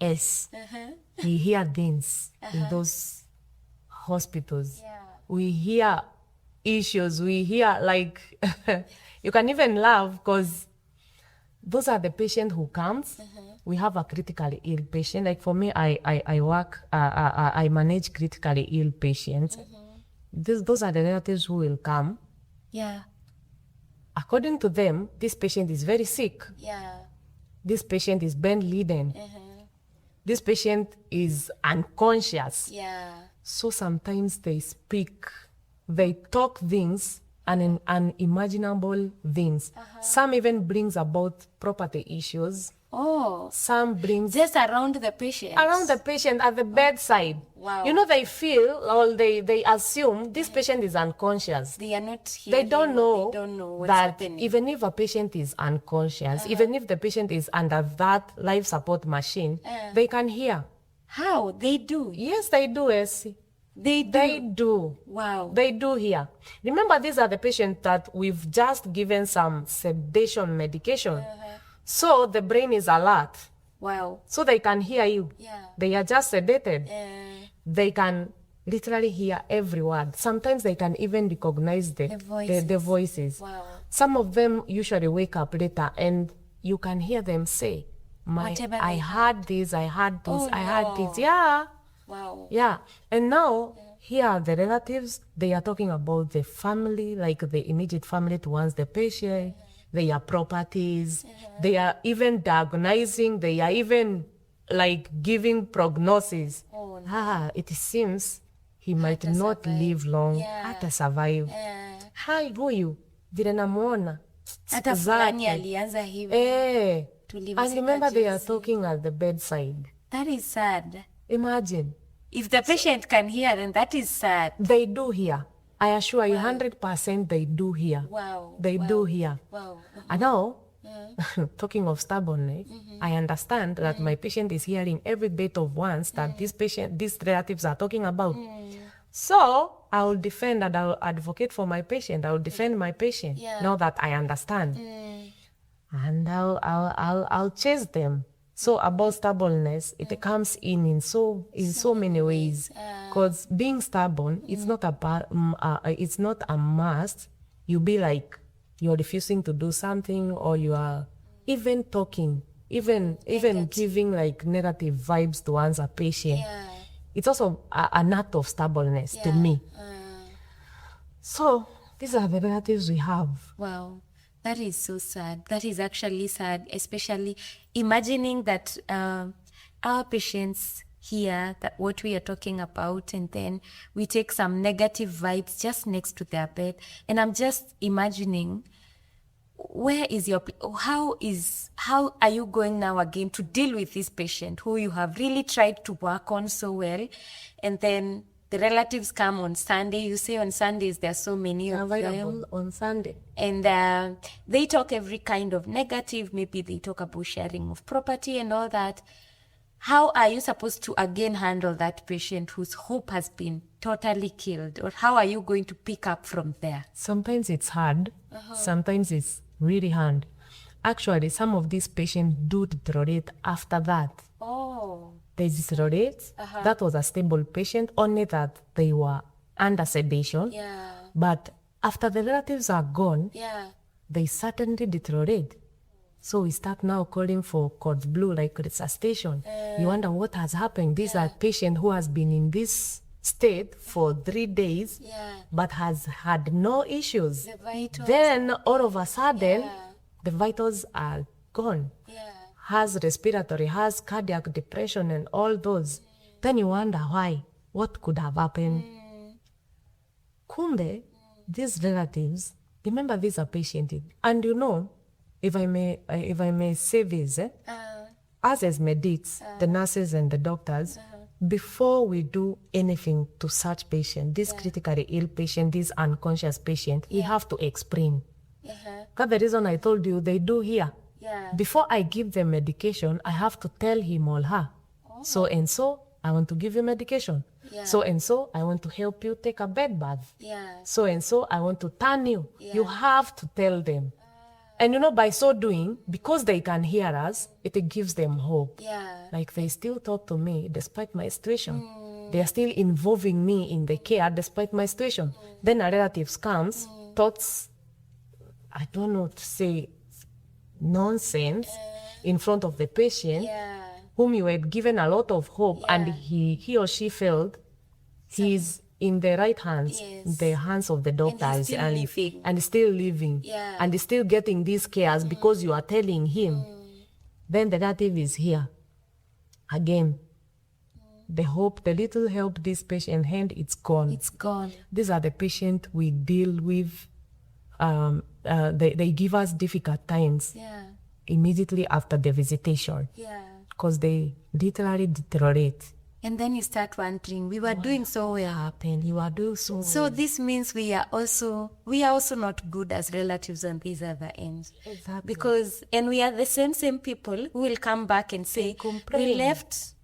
Yes. We hear things in those hospitals. We hear issues. We hear like, you can even laugh because those are the patient who comes. We have a critically ill patient. Like for me, I work, I manage critically ill patients. Those are the relatives who will come. According to them, this patient is very sick. This patient is bedridden. This patient is unconscious. So sometimes they speak, they talk things, unimaginable things. Some even brings about property issues. Some brings Just around the patient. around the patient at the bedside. Wow. You know, they feel or they assume this patient is unconscious. They are not here. They don't know, They don't know what's that happening. even if a patient is unconscious, even if the patient is under that life support machine, they can hear. How? They do. Yes, they do, Essie. They do. They do. Wow. They do hear. Remember, these are the patients that we've just given some sedation medication. So the brain is alert. Wow. So they can hear you. They are just sedated. They can literally hear every word. Sometimes they can even recognize the voices. Wow. Some of them usually wake up later and you can hear them say, Whatever I they heard this, I heard this, Oh, I heard no. this. Yeah. Wow. Yeah. And now, here are the relatives. They are talking about the family, like the immediate family towards the patient, their properties. They are even diagnosing. They are even like giving prognosis. It seems he might not live long. Hata survive. Hi, huyu vile namuona. Hata fulani alianza hivi. And remember, they are talking at the bedside. That is sad. Imagine. If the patient can hear, then that is sad. They do hear. I assure you, 100% they do hear. Wow. They do hear. Wow. And now, talking of stubbornness, I understand that my patient is hearing every bit of once that these relatives are talking about. So I will defend and I will advocate for my patient. I will defend my patient now that I understand. And I'll chase them. So about stubbornness, it comes in so many ways. Because being stubborn, it's not a must. You be like you're refusing to do something, or you are even talking, even giving like negative vibes towards a patient. Yeah. It's also an act of stubbornness to me. So these are the relatives we have. Wow, that is so sad. That is actually sad, especially imagining that our patients hear that what we are talking about, and then we take some negative vibes just next to their bed. And I'm just imagining, where is your, how are you going now again to deal with this patient who you have really tried to work on so well, and then the relatives come on Sunday. You say on Sundays there are so many of Available them, on Sunday. and they talk every kind of negative. Maybe they talk about sharing of property and all that. How are you supposed to again handle that patient whose hope has been totally killed? Or how are you going to pick up from there? Sometimes it's hard. Sometimes it's really hard. Actually, some of these patients do deteriorate after that. Oh. They deteriorate. That was a stable patient, only that they were under sedation. Yeah. But after the relatives are gone, Yeah. they certainly deteriorate. So we start now calling for Codes Blue, like resuscitation. You wonder what has happened. These are patients who has been in this state for 3 days, but has had no issues. The vitals. Then all of a sudden, the vitals are gone. Has respiratory, has cardiac depression and all those. Then you wonder why, what could have happened. Kumbe, these relatives, remember these are patients. And you know, if I may say this, us as medics, the nurses and the doctors, before we do anything to such patient, this critically ill patient, this unconscious patient, we have to explain. That's the reason I told you they do here. Before I give them medication, I have to tell him or her, so and so, I want to give you medication. So and so, I want to help you take a bed bath. So and so, I want to turn you. You have to tell them. And you know, by so doing, because they can hear us, it gives them hope. Like they still talk to me despite my situation. They are still involving me in the care despite my situation. Then a relative comes, thoughts, I don't know to say, nonsense in front of the patient, whom you had given a lot of hope, and he or she felt he's in the right hands, the hands of the doctors, and still living, and still getting these cares because you are telling him. Then the relative is here again. The hope, the little help this patient had, it's gone. It's gone. These are the patients we deal with. They give us difficult times immediately after the visitation, because they literally deteriorate. And then you start wondering, we were doing so well. Happened. You are doing so well. So this means we are also not good as relatives on these other ends. Exactly. Because, and we are the same people who will come back and say, we left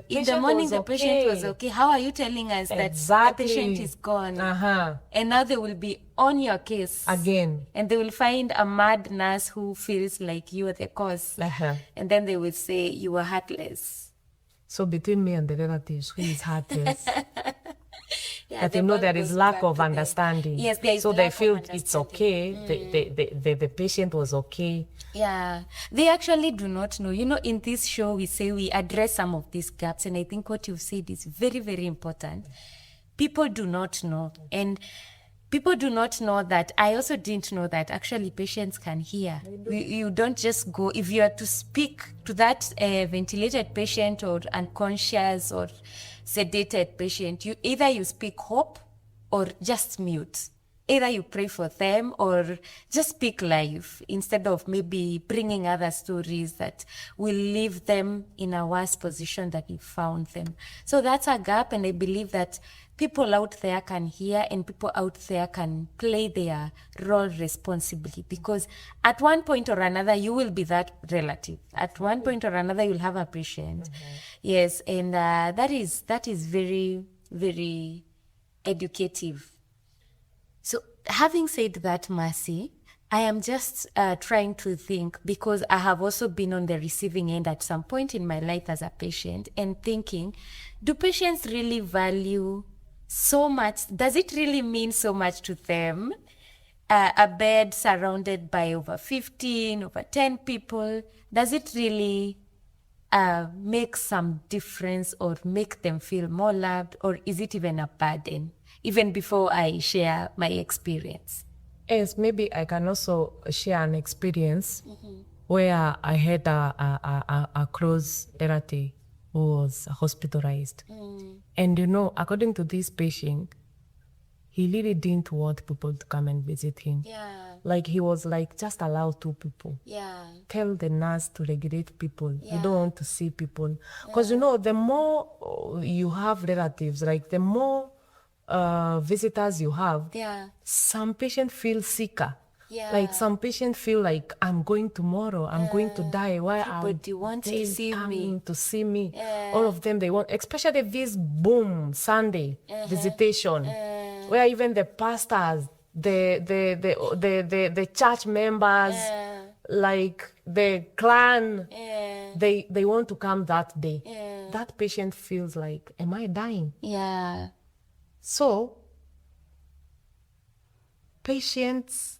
in the morning, the patient was okay. How are you telling us that the patient is gone? And now they will be on your case again. And they will find a mad nurse who feels like you are the cause. And then they will say you were heartless. So between me and the relatives, who is heartless? That they know there is lack of understanding. Yes, there is. So they feel it's okay. The patient was okay. Yeah, they actually do not know. You know, in this show, we say we address some of these gaps, and I think what you've said is very, very important. People do not know, and people do not know that. I also didn't know that actually patients can hear. You don't just go, if you are to speak to that ventilated patient or unconscious or sedated patient, you speak hope or just mute. Either you pray for them or just speak life instead of maybe bringing other stories that will leave them in a worse position that you found them. So that's a gap, and I believe that people out there can hear and people out there can play their role responsibly, because at one point or another, you will be that relative. At one point or another, you'll have a patient. Yes, and that is very, very educative. So having said that, Mercy, I am just trying to think, because I have also been on the receiving end at some point in my life as a patient, and thinking, do patients really value so much? Does it really mean so much to them a bed surrounded by over 15, over 10 people, does it really make some difference or make them feel more loved, or is it even a burden? Even before I share my experience. Yes, maybe I can also share an experience where I had a close relative who was hospitalized. And according to this patient, he really didn't want people to come and visit him. Yeah. Like he was like, just allow 2 people. Yeah. Tell the nurse to regulate people. You don't want to see people. Because the more you have relatives, like the more visitors you have, Yeah. some patients feel sicker. Yeah. Like some patients feel like, I'm going tomorrow, I'm going to die. Why are Everybody wants to they see me. coming to see me? All of them, they want, especially this boom Sunday visitation, where even the pastors, the church members, like the clan, they want to come that day. That patient feels like, am I dying? Yeah. So, patients,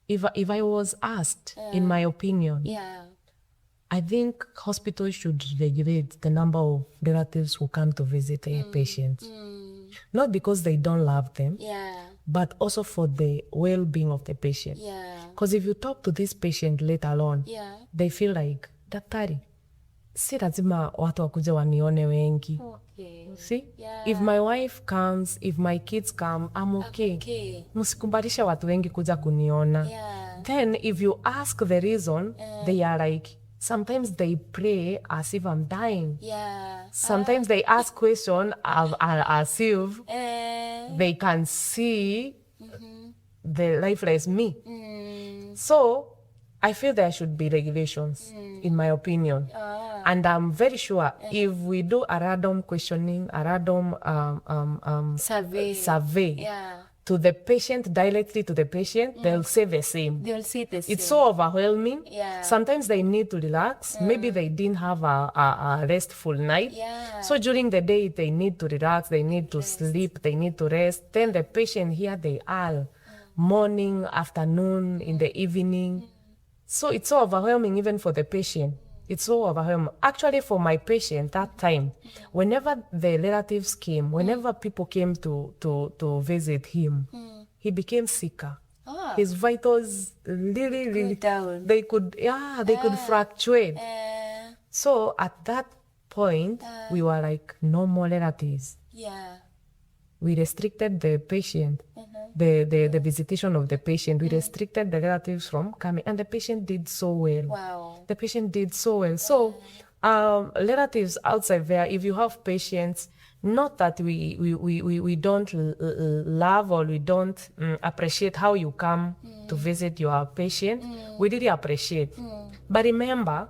if I was asked, in my opinion, Yeah. I think hospitals should regulate the number of relatives who come to visit their patients. Not because they don't love them, Yeah. but also for the well-being of the patient. Yeah. Because if you talk to this patient later on, Yeah. they feel like, daktari, si lazima watu wakuja wanione wengi. Okay. See? Yeah. If my wife comes, if my kids come, I'm okay. Okay. Msikumbalisha watu wengi kuja kuniona. Yeah. Then if you ask the reason, they are like, sometimes they pray as if I'm dying. Yeah. Sometimes they ask questions as if Uh, they can see the lifeless me. So I feel there should be regulations, in my opinion. And I'm very sure if we do a random questioning, a random survey Yeah. to the patient, directly to the patient, they'll say the same. They'll say the same. It's so overwhelming. Yeah. Sometimes they need to relax. Maybe they didn't have a restful night. Yeah. So during the day, they need to relax, they need to sleep, they need to rest. Then the patient here, they are morning, afternoon, in the evening. So it's so overwhelming even for the patient. It's so overwhelming. Actually, for my patient that time, whenever the relatives came, whenever people came to visit him, he became sicker. Oh. His vitals really down. they could fluctuate. So at that point, we were like, no more relatives. Yeah. We restricted the patient, the visitation of the patient. We restricted the relatives from coming, and the patient did so well. Wow. The patient did so well. So, relatives outside there, if you have patients, not that we don't love or we don't appreciate how you come to visit your patient. We really appreciate. But remember,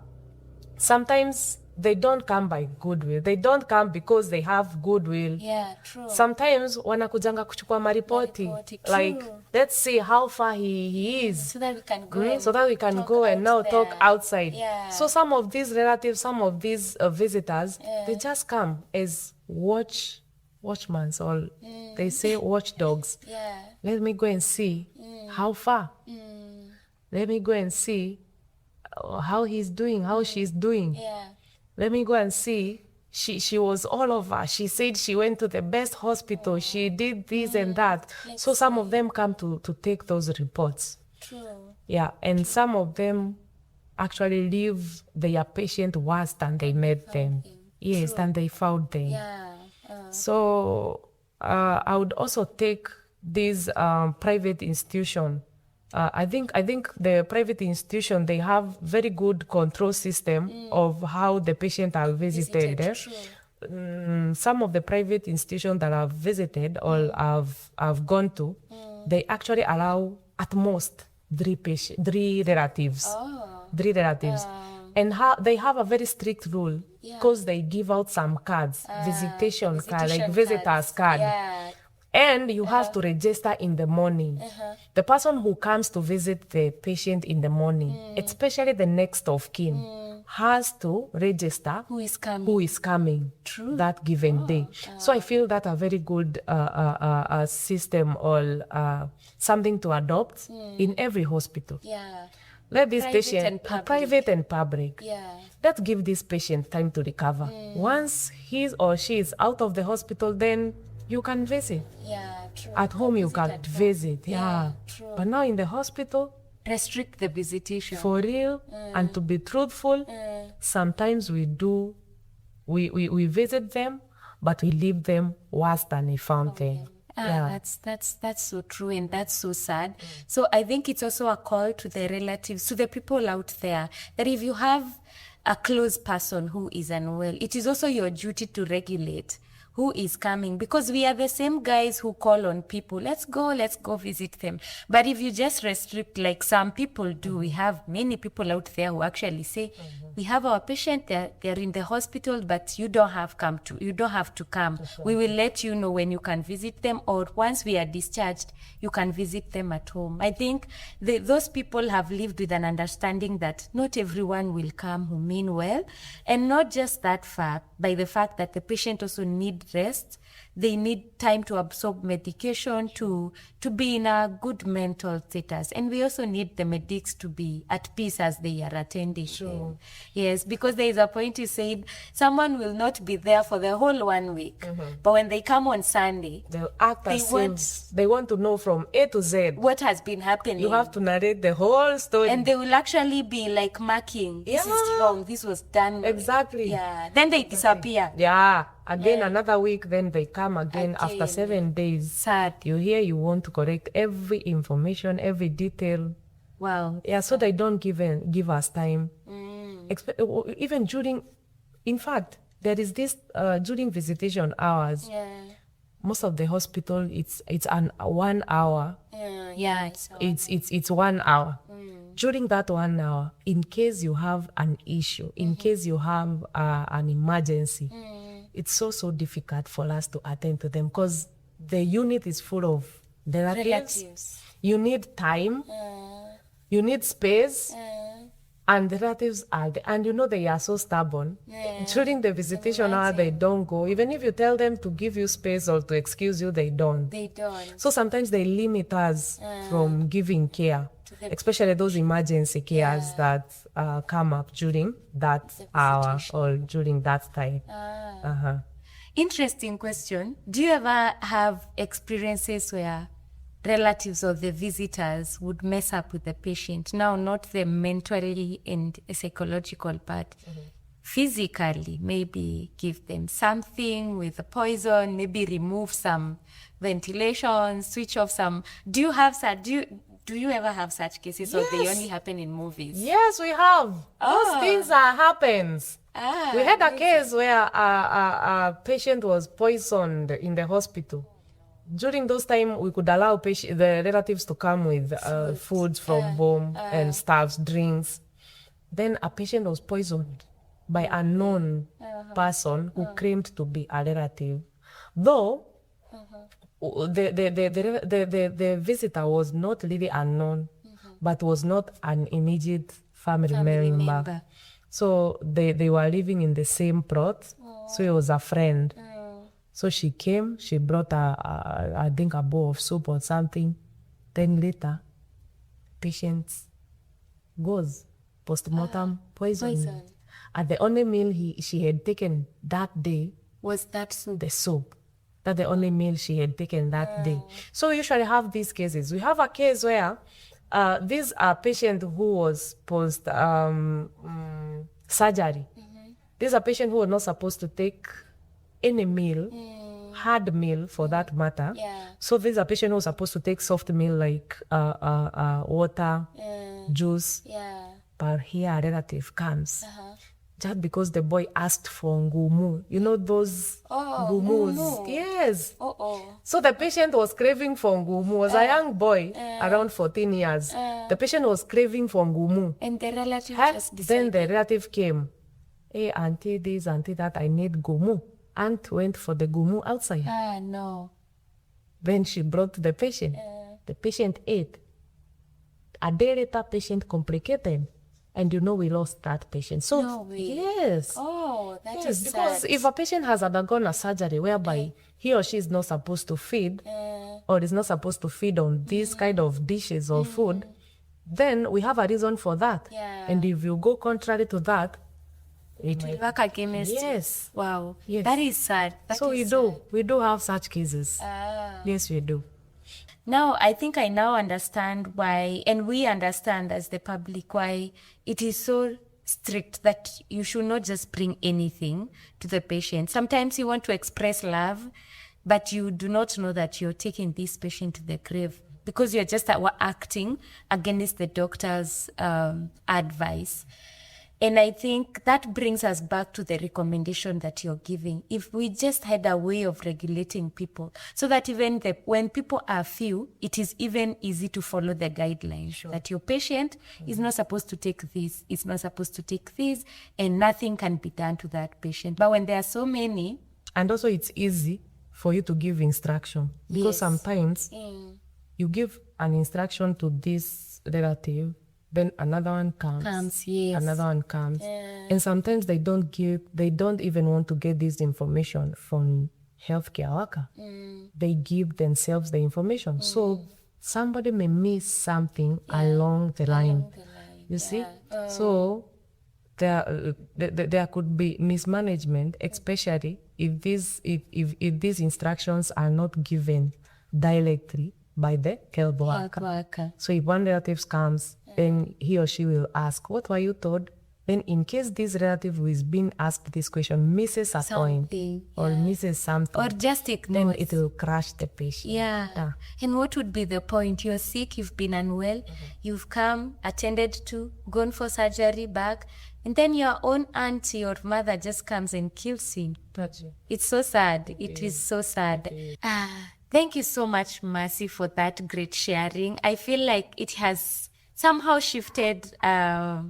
sometimes they don't come by goodwill. They don't come because they have goodwill. Yeah, true. Sometimes wanakujanga kuchukua maripoti. Maripoti, Like, true. let's see how far he is. So that we can go. So that we can talk go and now out talk there. outside. Yeah. So some of these relatives, some of these visitors, they just come as watchmen, or they say watchdogs. Yeah. Let me go and see how far. Let me go and see how he's doing, how she's doing. Yeah. Let me go and see. She was all over. She said she went to the best hospital. She did this and that. So some of them come to take those reports. True. Yeah, and some of them actually leave their patient worse than they made them. Yes, than they found them. Yeah. So I would also take this private institution. I think the private institution, they have very good control system of how the patient are visited. True. Some of the private institutions that I've visited or I've gone to, they actually allow at most three relatives. Oh. 3 relatives. And they have a very strict rule because they give out some cards, visitation card, like visitors card. Yeah. And you have to register in the morning. The person who comes to visit the patient in the morning, especially the next of kin, has to register Who is coming? who is coming that given day. So I feel that a very good system or something to adopt in every hospital. Yeah. Let this Private patient, and public. private and public, Yeah. let's give this patient time to recover. Once he or she is out of the hospital, then you can visit. Yeah, true. At home, you Visit can at home. visit. Yeah. true. But now in the hospital, Restrict the visitation. for real, and to be truthful, sometimes we visit them, but we leave them worse than we found them. Yeah. That's so true, and that's so sad. So I think it's also a call to the relatives, to the people out there, that if you have a close person who is unwell, it is also your duty to regulate who is coming, because we are the same guys who call on people, let's go visit them. But if you just restrict, like some people do, we have many people out there who actually say, we have our patient, they're in the hospital, but you don't have to come. We will let you know when you can visit them, or once we are discharged, you can visit them at home. I think those people have lived with an understanding that not everyone will come who mean well, and not just that fact, by the fact that the patient also need rest. They need time to absorb medication, to be in a good mental status. And we also need the medics to be at peace as they are attending. Sure. Yes, because there is a point you said, someone will not be there for the whole 1 week. But when they come on Sunday, They'll act They as want- if they want to know from A to Z. what has been happening. You have to narrate the whole story. And they will actually be like marking, this is Yeah. wrong, this was done. Exactly. Yeah. Then they disappear. Yeah. Again, another week, then they come again after Again. 7 days. Sad. You hear you want to correct every information, every detail. Wow. Yeah, so they don't give us time. Even during, in fact, there is this during visitation hours. Yeah. Most of the hospital, it's an 1 hour. Yeah. It's 1 hour. During that 1 hour, in case you have an issue, in case you have an emergency, it's so difficult for us to attend to them, because the unit is full of relatives. You need time, you need space, and the relatives are there. And you know they are so stubborn. During the visitation hour, they don't go. Even if you tell them to give you space or to excuse you, they don't. They don't. So sometimes they limit us from giving care, especially those emergency cares that come up during that hour or during that time. Interesting question. Do you ever have experiences where relatives or the visitors would mess up with the patient? Now, not the mentally and psychological part. Physically, maybe give them something with a poison, maybe remove some ventilation, switch off some. Do you have such? Do you ever have such cases, or they Yes. only happen in movies? Yes, we have. Those things happens. We had a case where a patient was poisoned in the hospital. During those time, we could allow the relatives to come with foods from home and stuffs, drinks. Then a patient was poisoned by a known person who claimed to be a relative. Though the visitor was not really unknown, but was not an immediate family member. So they were living in the same plot. So he was a friend. So she came, she brought I think a bowl of soup or something. Then later, patient goes postmortem poisoned. And the only meal she had taken that day Was that so? the soup. That's the only meal she had taken that day. So we usually have these cases. We have a case where this patient who was post surgery. This is a patient who was not supposed to take any meal, hard meal for that matter. So this is a patient who was supposed to take soft meal like water, juice. But here a relative comes. Just because the boy asked for ngumu. You know those ngumus? ngumu. Yes. Oh. So the patient was craving for ngumu. Was a young boy, around 14 years. The patient was craving for ngumu. And the relative Huh? just Then decided. the relative came. Hey, auntie this, auntie that, I need gumu. Aunt went for the gumu outside. No. Then she brought the patient. The patient ate. A day later, patient complicated. and we lost that patient. So No way. yes. Oh, that Yes, is because sad. if a patient has undergone a surgery whereby he or she is not supposed to feed or is not supposed to feed on these kind of dishes or food, then we have a reason for that. Yeah. And if you go contrary to that, it will. Work against you. Yes. Wow. Yes. That is sad. That So is we do have such cases. sad. Yes, we do. Now, I think I now understand why, and we understand as the public why it is so strict that you should not just bring anything to the patient. Sometimes you want to express love, but you do not know that you're taking this patient to the grave because you're just acting against the doctor's advice. And I think that brings us back to the recommendation that you're giving. If we just had a way of regulating people so that even when people are few, it is even easy to follow the guidelines that your patient is not supposed to take this, is not supposed to take this, and nothing can be done to that patient. But when there are so many... And also it's easy for you to give instruction because Yes. sometimes you give an instruction to this relative, then another one comes, yes. another one comes, and sometimes they don't even want to get this information from healthcare worker. They give themselves the information, so somebody may miss something along the line. You see, so there could be mismanagement, especially if these instructions are not given directly by the health worker. So if one relative comes, then he or she will ask, what were you told? Then in case this relative who is being asked this question misses a point or misses something, Or just then ignore it will crash the patient. Yeah. And what would be the point? You're sick, you've been unwell, you've come, attended to, gone for surgery, back, and then your own auntie or mother just comes and kills you. It's so sad. It is so sad. Thank you so much, Mercy, for that great sharing. I feel like it has somehow shifted our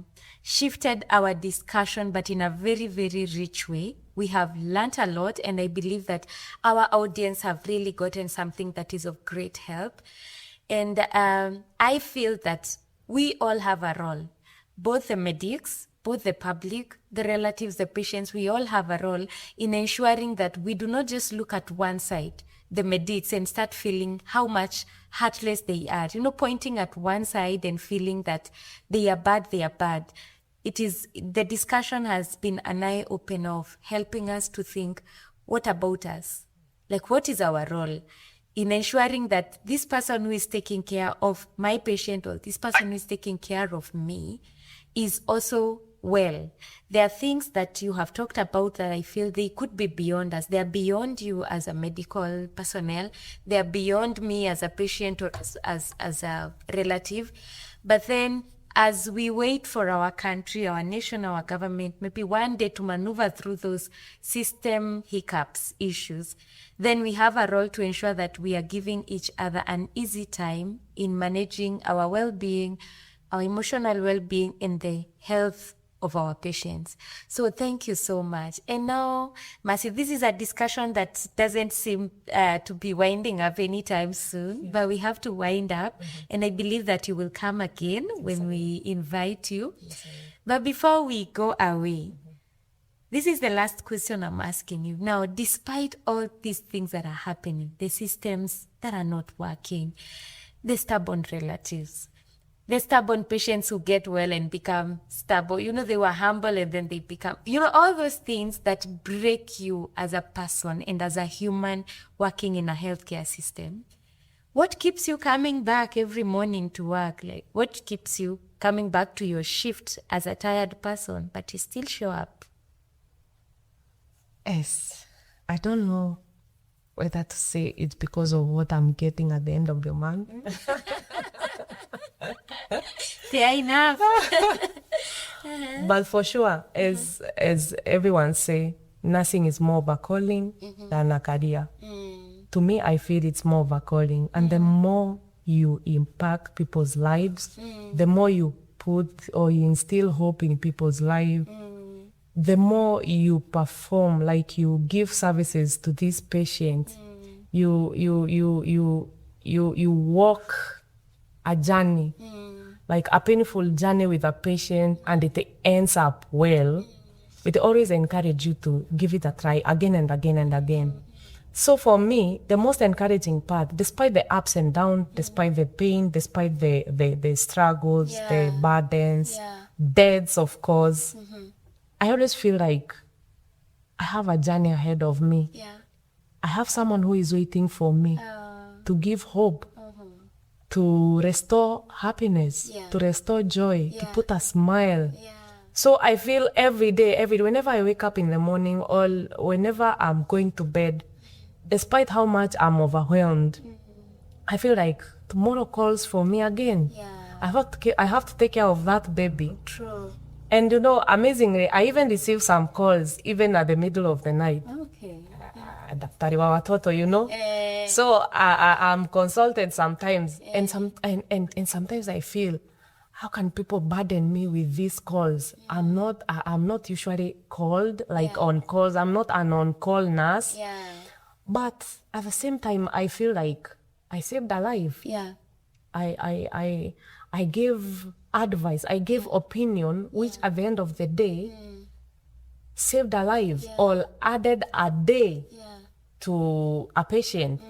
discussion, but in a very, very rich way. We have learnt a lot, and I believe that our audience have really gotten something that is of great help. And I feel that we all have a role, both the medics, both the public, the relatives, the patients, we all have a role in ensuring that we do not just look at one side, the medics, and start feeling how much heartless they are. Pointing at one side and feeling that they are bad. The discussion has been an eye-opener of helping us to think, what about us? Like, what is our role in ensuring that this person who is taking care of my patient or this person who is taking care of me is also well? There are things that you have talked about that I feel they could be beyond us. They are beyond you as a medical personnel. They are beyond me as a patient or as a relative. But then as we wait for our country, our nation, our government, maybe one day to maneuver through those system hiccups, issues, then we have a role to ensure that we are giving each other an easy time in managing our well-being, our emotional well-being, and the health of our patients. So thank you so much. And now, Mercy, this is a discussion that doesn't seem to be winding up anytime soon, but we have to wind up. And I believe that you will come again when we invite you. But before we go away, this is the last question I'm asking you. Now, despite all these things that are happening, the systems that are not working, the stubborn relatives, the stubborn patients who get well and become stubborn, they were humble and then they become, all those things that break you as a person and as a human working in a healthcare system. What keeps you coming back every morning to work? Like, what keeps you coming back to your shift as a tired person, but you still show up? Yes, I don't know whether to say it's because of what I'm getting at the end of the month. Fair enough. But for sure, as everyone say, nursing is more of a calling than a career. To me, I feel it's more of a calling. And the more you impact people's lives, the more you put or you instill hope in people's lives, the more you perform, like you give services to these patients, you walk a journey like a painful journey with a patient and it ends up well, it always encourages you to give it a try again and again and again. So for me, the most encouraging part, despite the ups and downs, despite the pain, despite the struggles, the burdens, deaths, of course, I always feel like I have a journey ahead of me. I have someone who is waiting for me to give hope, to restore happiness, to restore joy, to put a smile. So I feel every day, whenever I wake up in the morning or whenever I'm going to bed, despite how much I'm overwhelmed, I feel like tomorrow calls for me again. I have to take care of that baby. True. And you know, amazingly, I even receive some calls even at the middle of the night. Okay. Daktari wa watoto, you know. So I'm consulted sometimes, and sometimes I feel, how can people burden me with these calls? I'm not usually called like on calls. I'm not an on-call nurse. But at the same time, I feel like I saved a life. I gave advice, I gave opinion, which at the end of the day saved a life or added a day to a patient.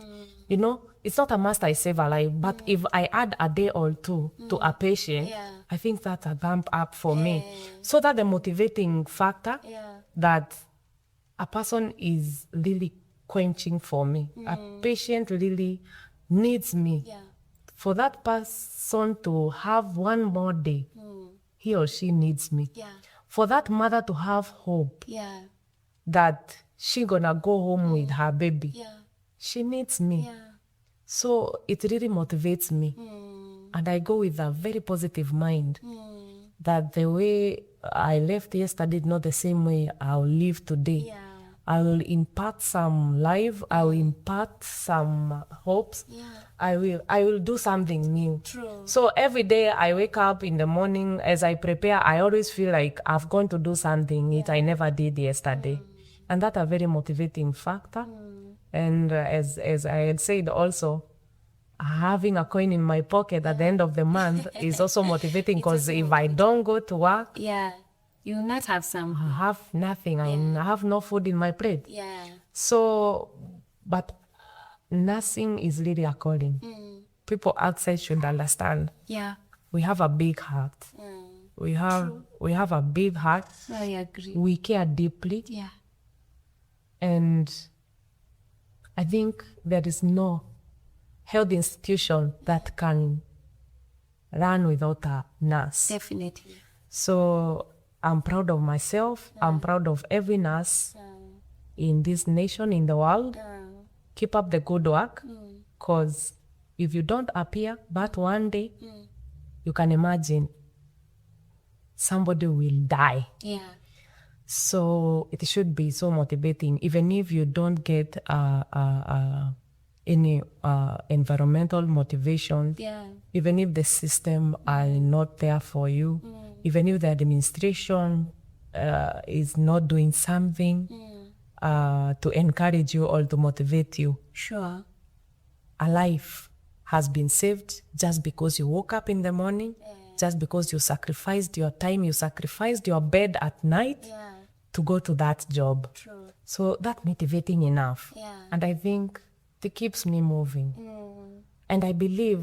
You know, it's not a must I save a life, but if I add a day or two to a patient, I think that's a bump up for me. So that the motivating factor that a person is really quenching for me. A patient really needs me. For that person to have one more day, he or she needs me. For that mother to have hope that she gonna go home with her baby, she needs me. So it really motivates me. And I go with a very positive mind that the way I left yesterday is not the same way I'll live today. I will impart some life. I will impart some hopes. I will do something new. So every day I wake up in the morning, as I prepare, I always feel like I've gone to do something I never did yesterday. And that's a very motivating factor. And as I had said also, having a coin in my pocket at the end of the month is also motivating, because if I don't go to work, you will not have some. I have nothing. I have no food in my plate. So, but nursing is really a calling. People outside should understand. We have a big heart. We have a big heart. I agree. We care deeply. And I think there is no health institution that can run without a nurse. Definitely. So I'm proud of myself. I'm proud of every nurse in this nation, in the world. Keep up the good work, because if you don't appear, but one day, you can imagine somebody will die. So it should be so motivating, even if you don't get any environmental motivation, even if the system are not there for you, even if the administration is not doing something to encourage you or to motivate you. A life has been saved just because you woke up in the morning, just because you sacrificed your time, you sacrificed your bed at night to go to that job. So that's motivating enough. And I think it keeps me moving. And I believe,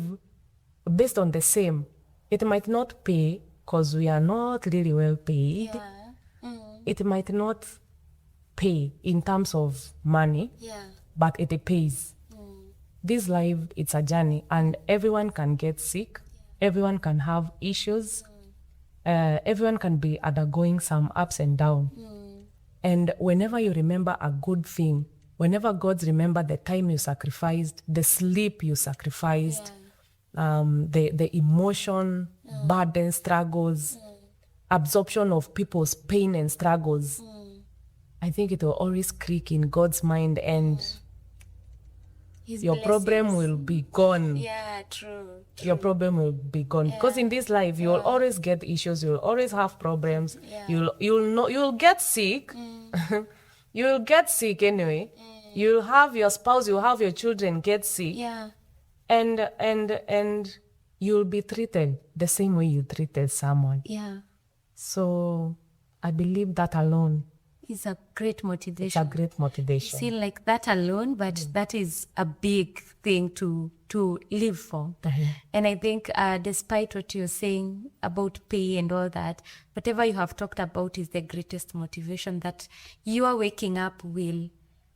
based on the same, it might not pay, because we are not really well paid. It might not pay in terms of money, but it pays. This life, it's a journey, and everyone can get sick. Everyone can have issues. Everyone can be undergoing some ups and downs. And whenever you remember a good thing, whenever God remember the time you sacrificed, the sleep you sacrificed, the emotion, burden, struggles, absorption of people's pain and struggles, I think it will always click in God's mind, and your problem will be gone. Your problem will be gone. Because in this life, you will always get issues. You will always have problems. You'll get sick. You will get sick anyway. You'll have your spouse, you'll have your children get sick. And you'll be treated the same way you treated someone. Yeah. So I believe that alone It's a great is motivation. a great motivation. See, like that alone, but that is a big thing to live for. And I think despite what you're saying about pay and all that, whatever you have talked about is the greatest motivation, that you are waking up will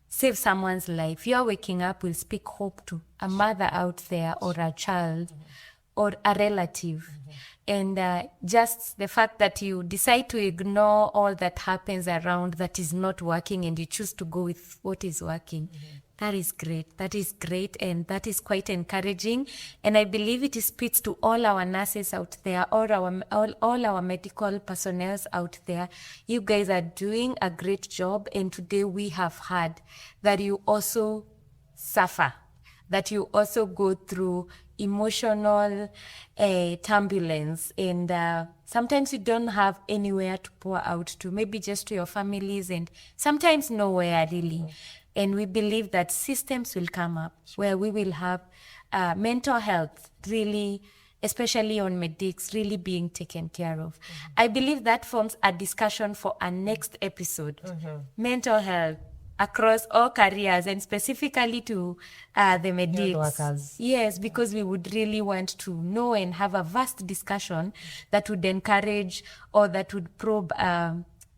save someone's life. You are waking up will speak hope to a mother out there or a child or a relative. And just the fact that you decide to ignore all that happens around that is not working and you choose to go with what is working, that is great. That is great. And that is quite encouraging. And I believe it speaks to all our nurses out there, all our medical personnel out there. You guys are doing a great job. And today we have heard that you also suffer, that you also go through emotional turbulence, and sometimes you don't have anywhere to pour out to, maybe just to your families, and sometimes nowhere really. And we believe that systems will come up where we will have mental health really, especially on medics, really being taken care of. I believe that forms a discussion for our next episode. Mental health across all careers, and specifically to the medics. workers. Yes, because we would really want to know and have a vast discussion that would encourage or that would probe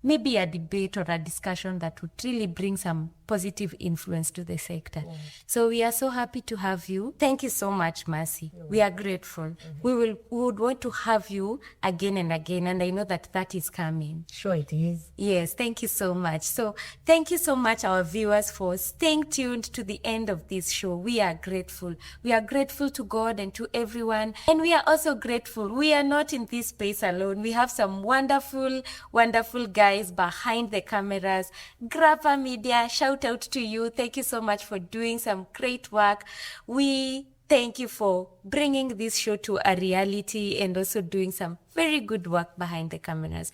maybe a debate or a discussion that would really bring some positive influence to the sector. So we are so happy to have you. Thank you so much, Mercy. We are grateful. We would want to have you again and again, and I know that that is coming. Sure it is. Yes, thank you so much. So thank you so much, our viewers, for staying tuned to the end of this show. We are grateful. We are grateful to God and to everyone. And we are also grateful. We are not in this space alone. We have some wonderful, wonderful guys behind the cameras. Grappa Media, shout out to you. Thank you so much for doing some great work. We thank you for bringing this show to a reality and also doing some very good work behind the cameras.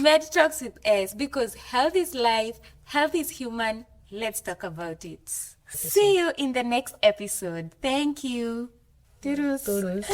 Med Talks with S, because health is life, health is human. Let's talk about it. See you in the next episode. Thank you. Toodles. Toodles.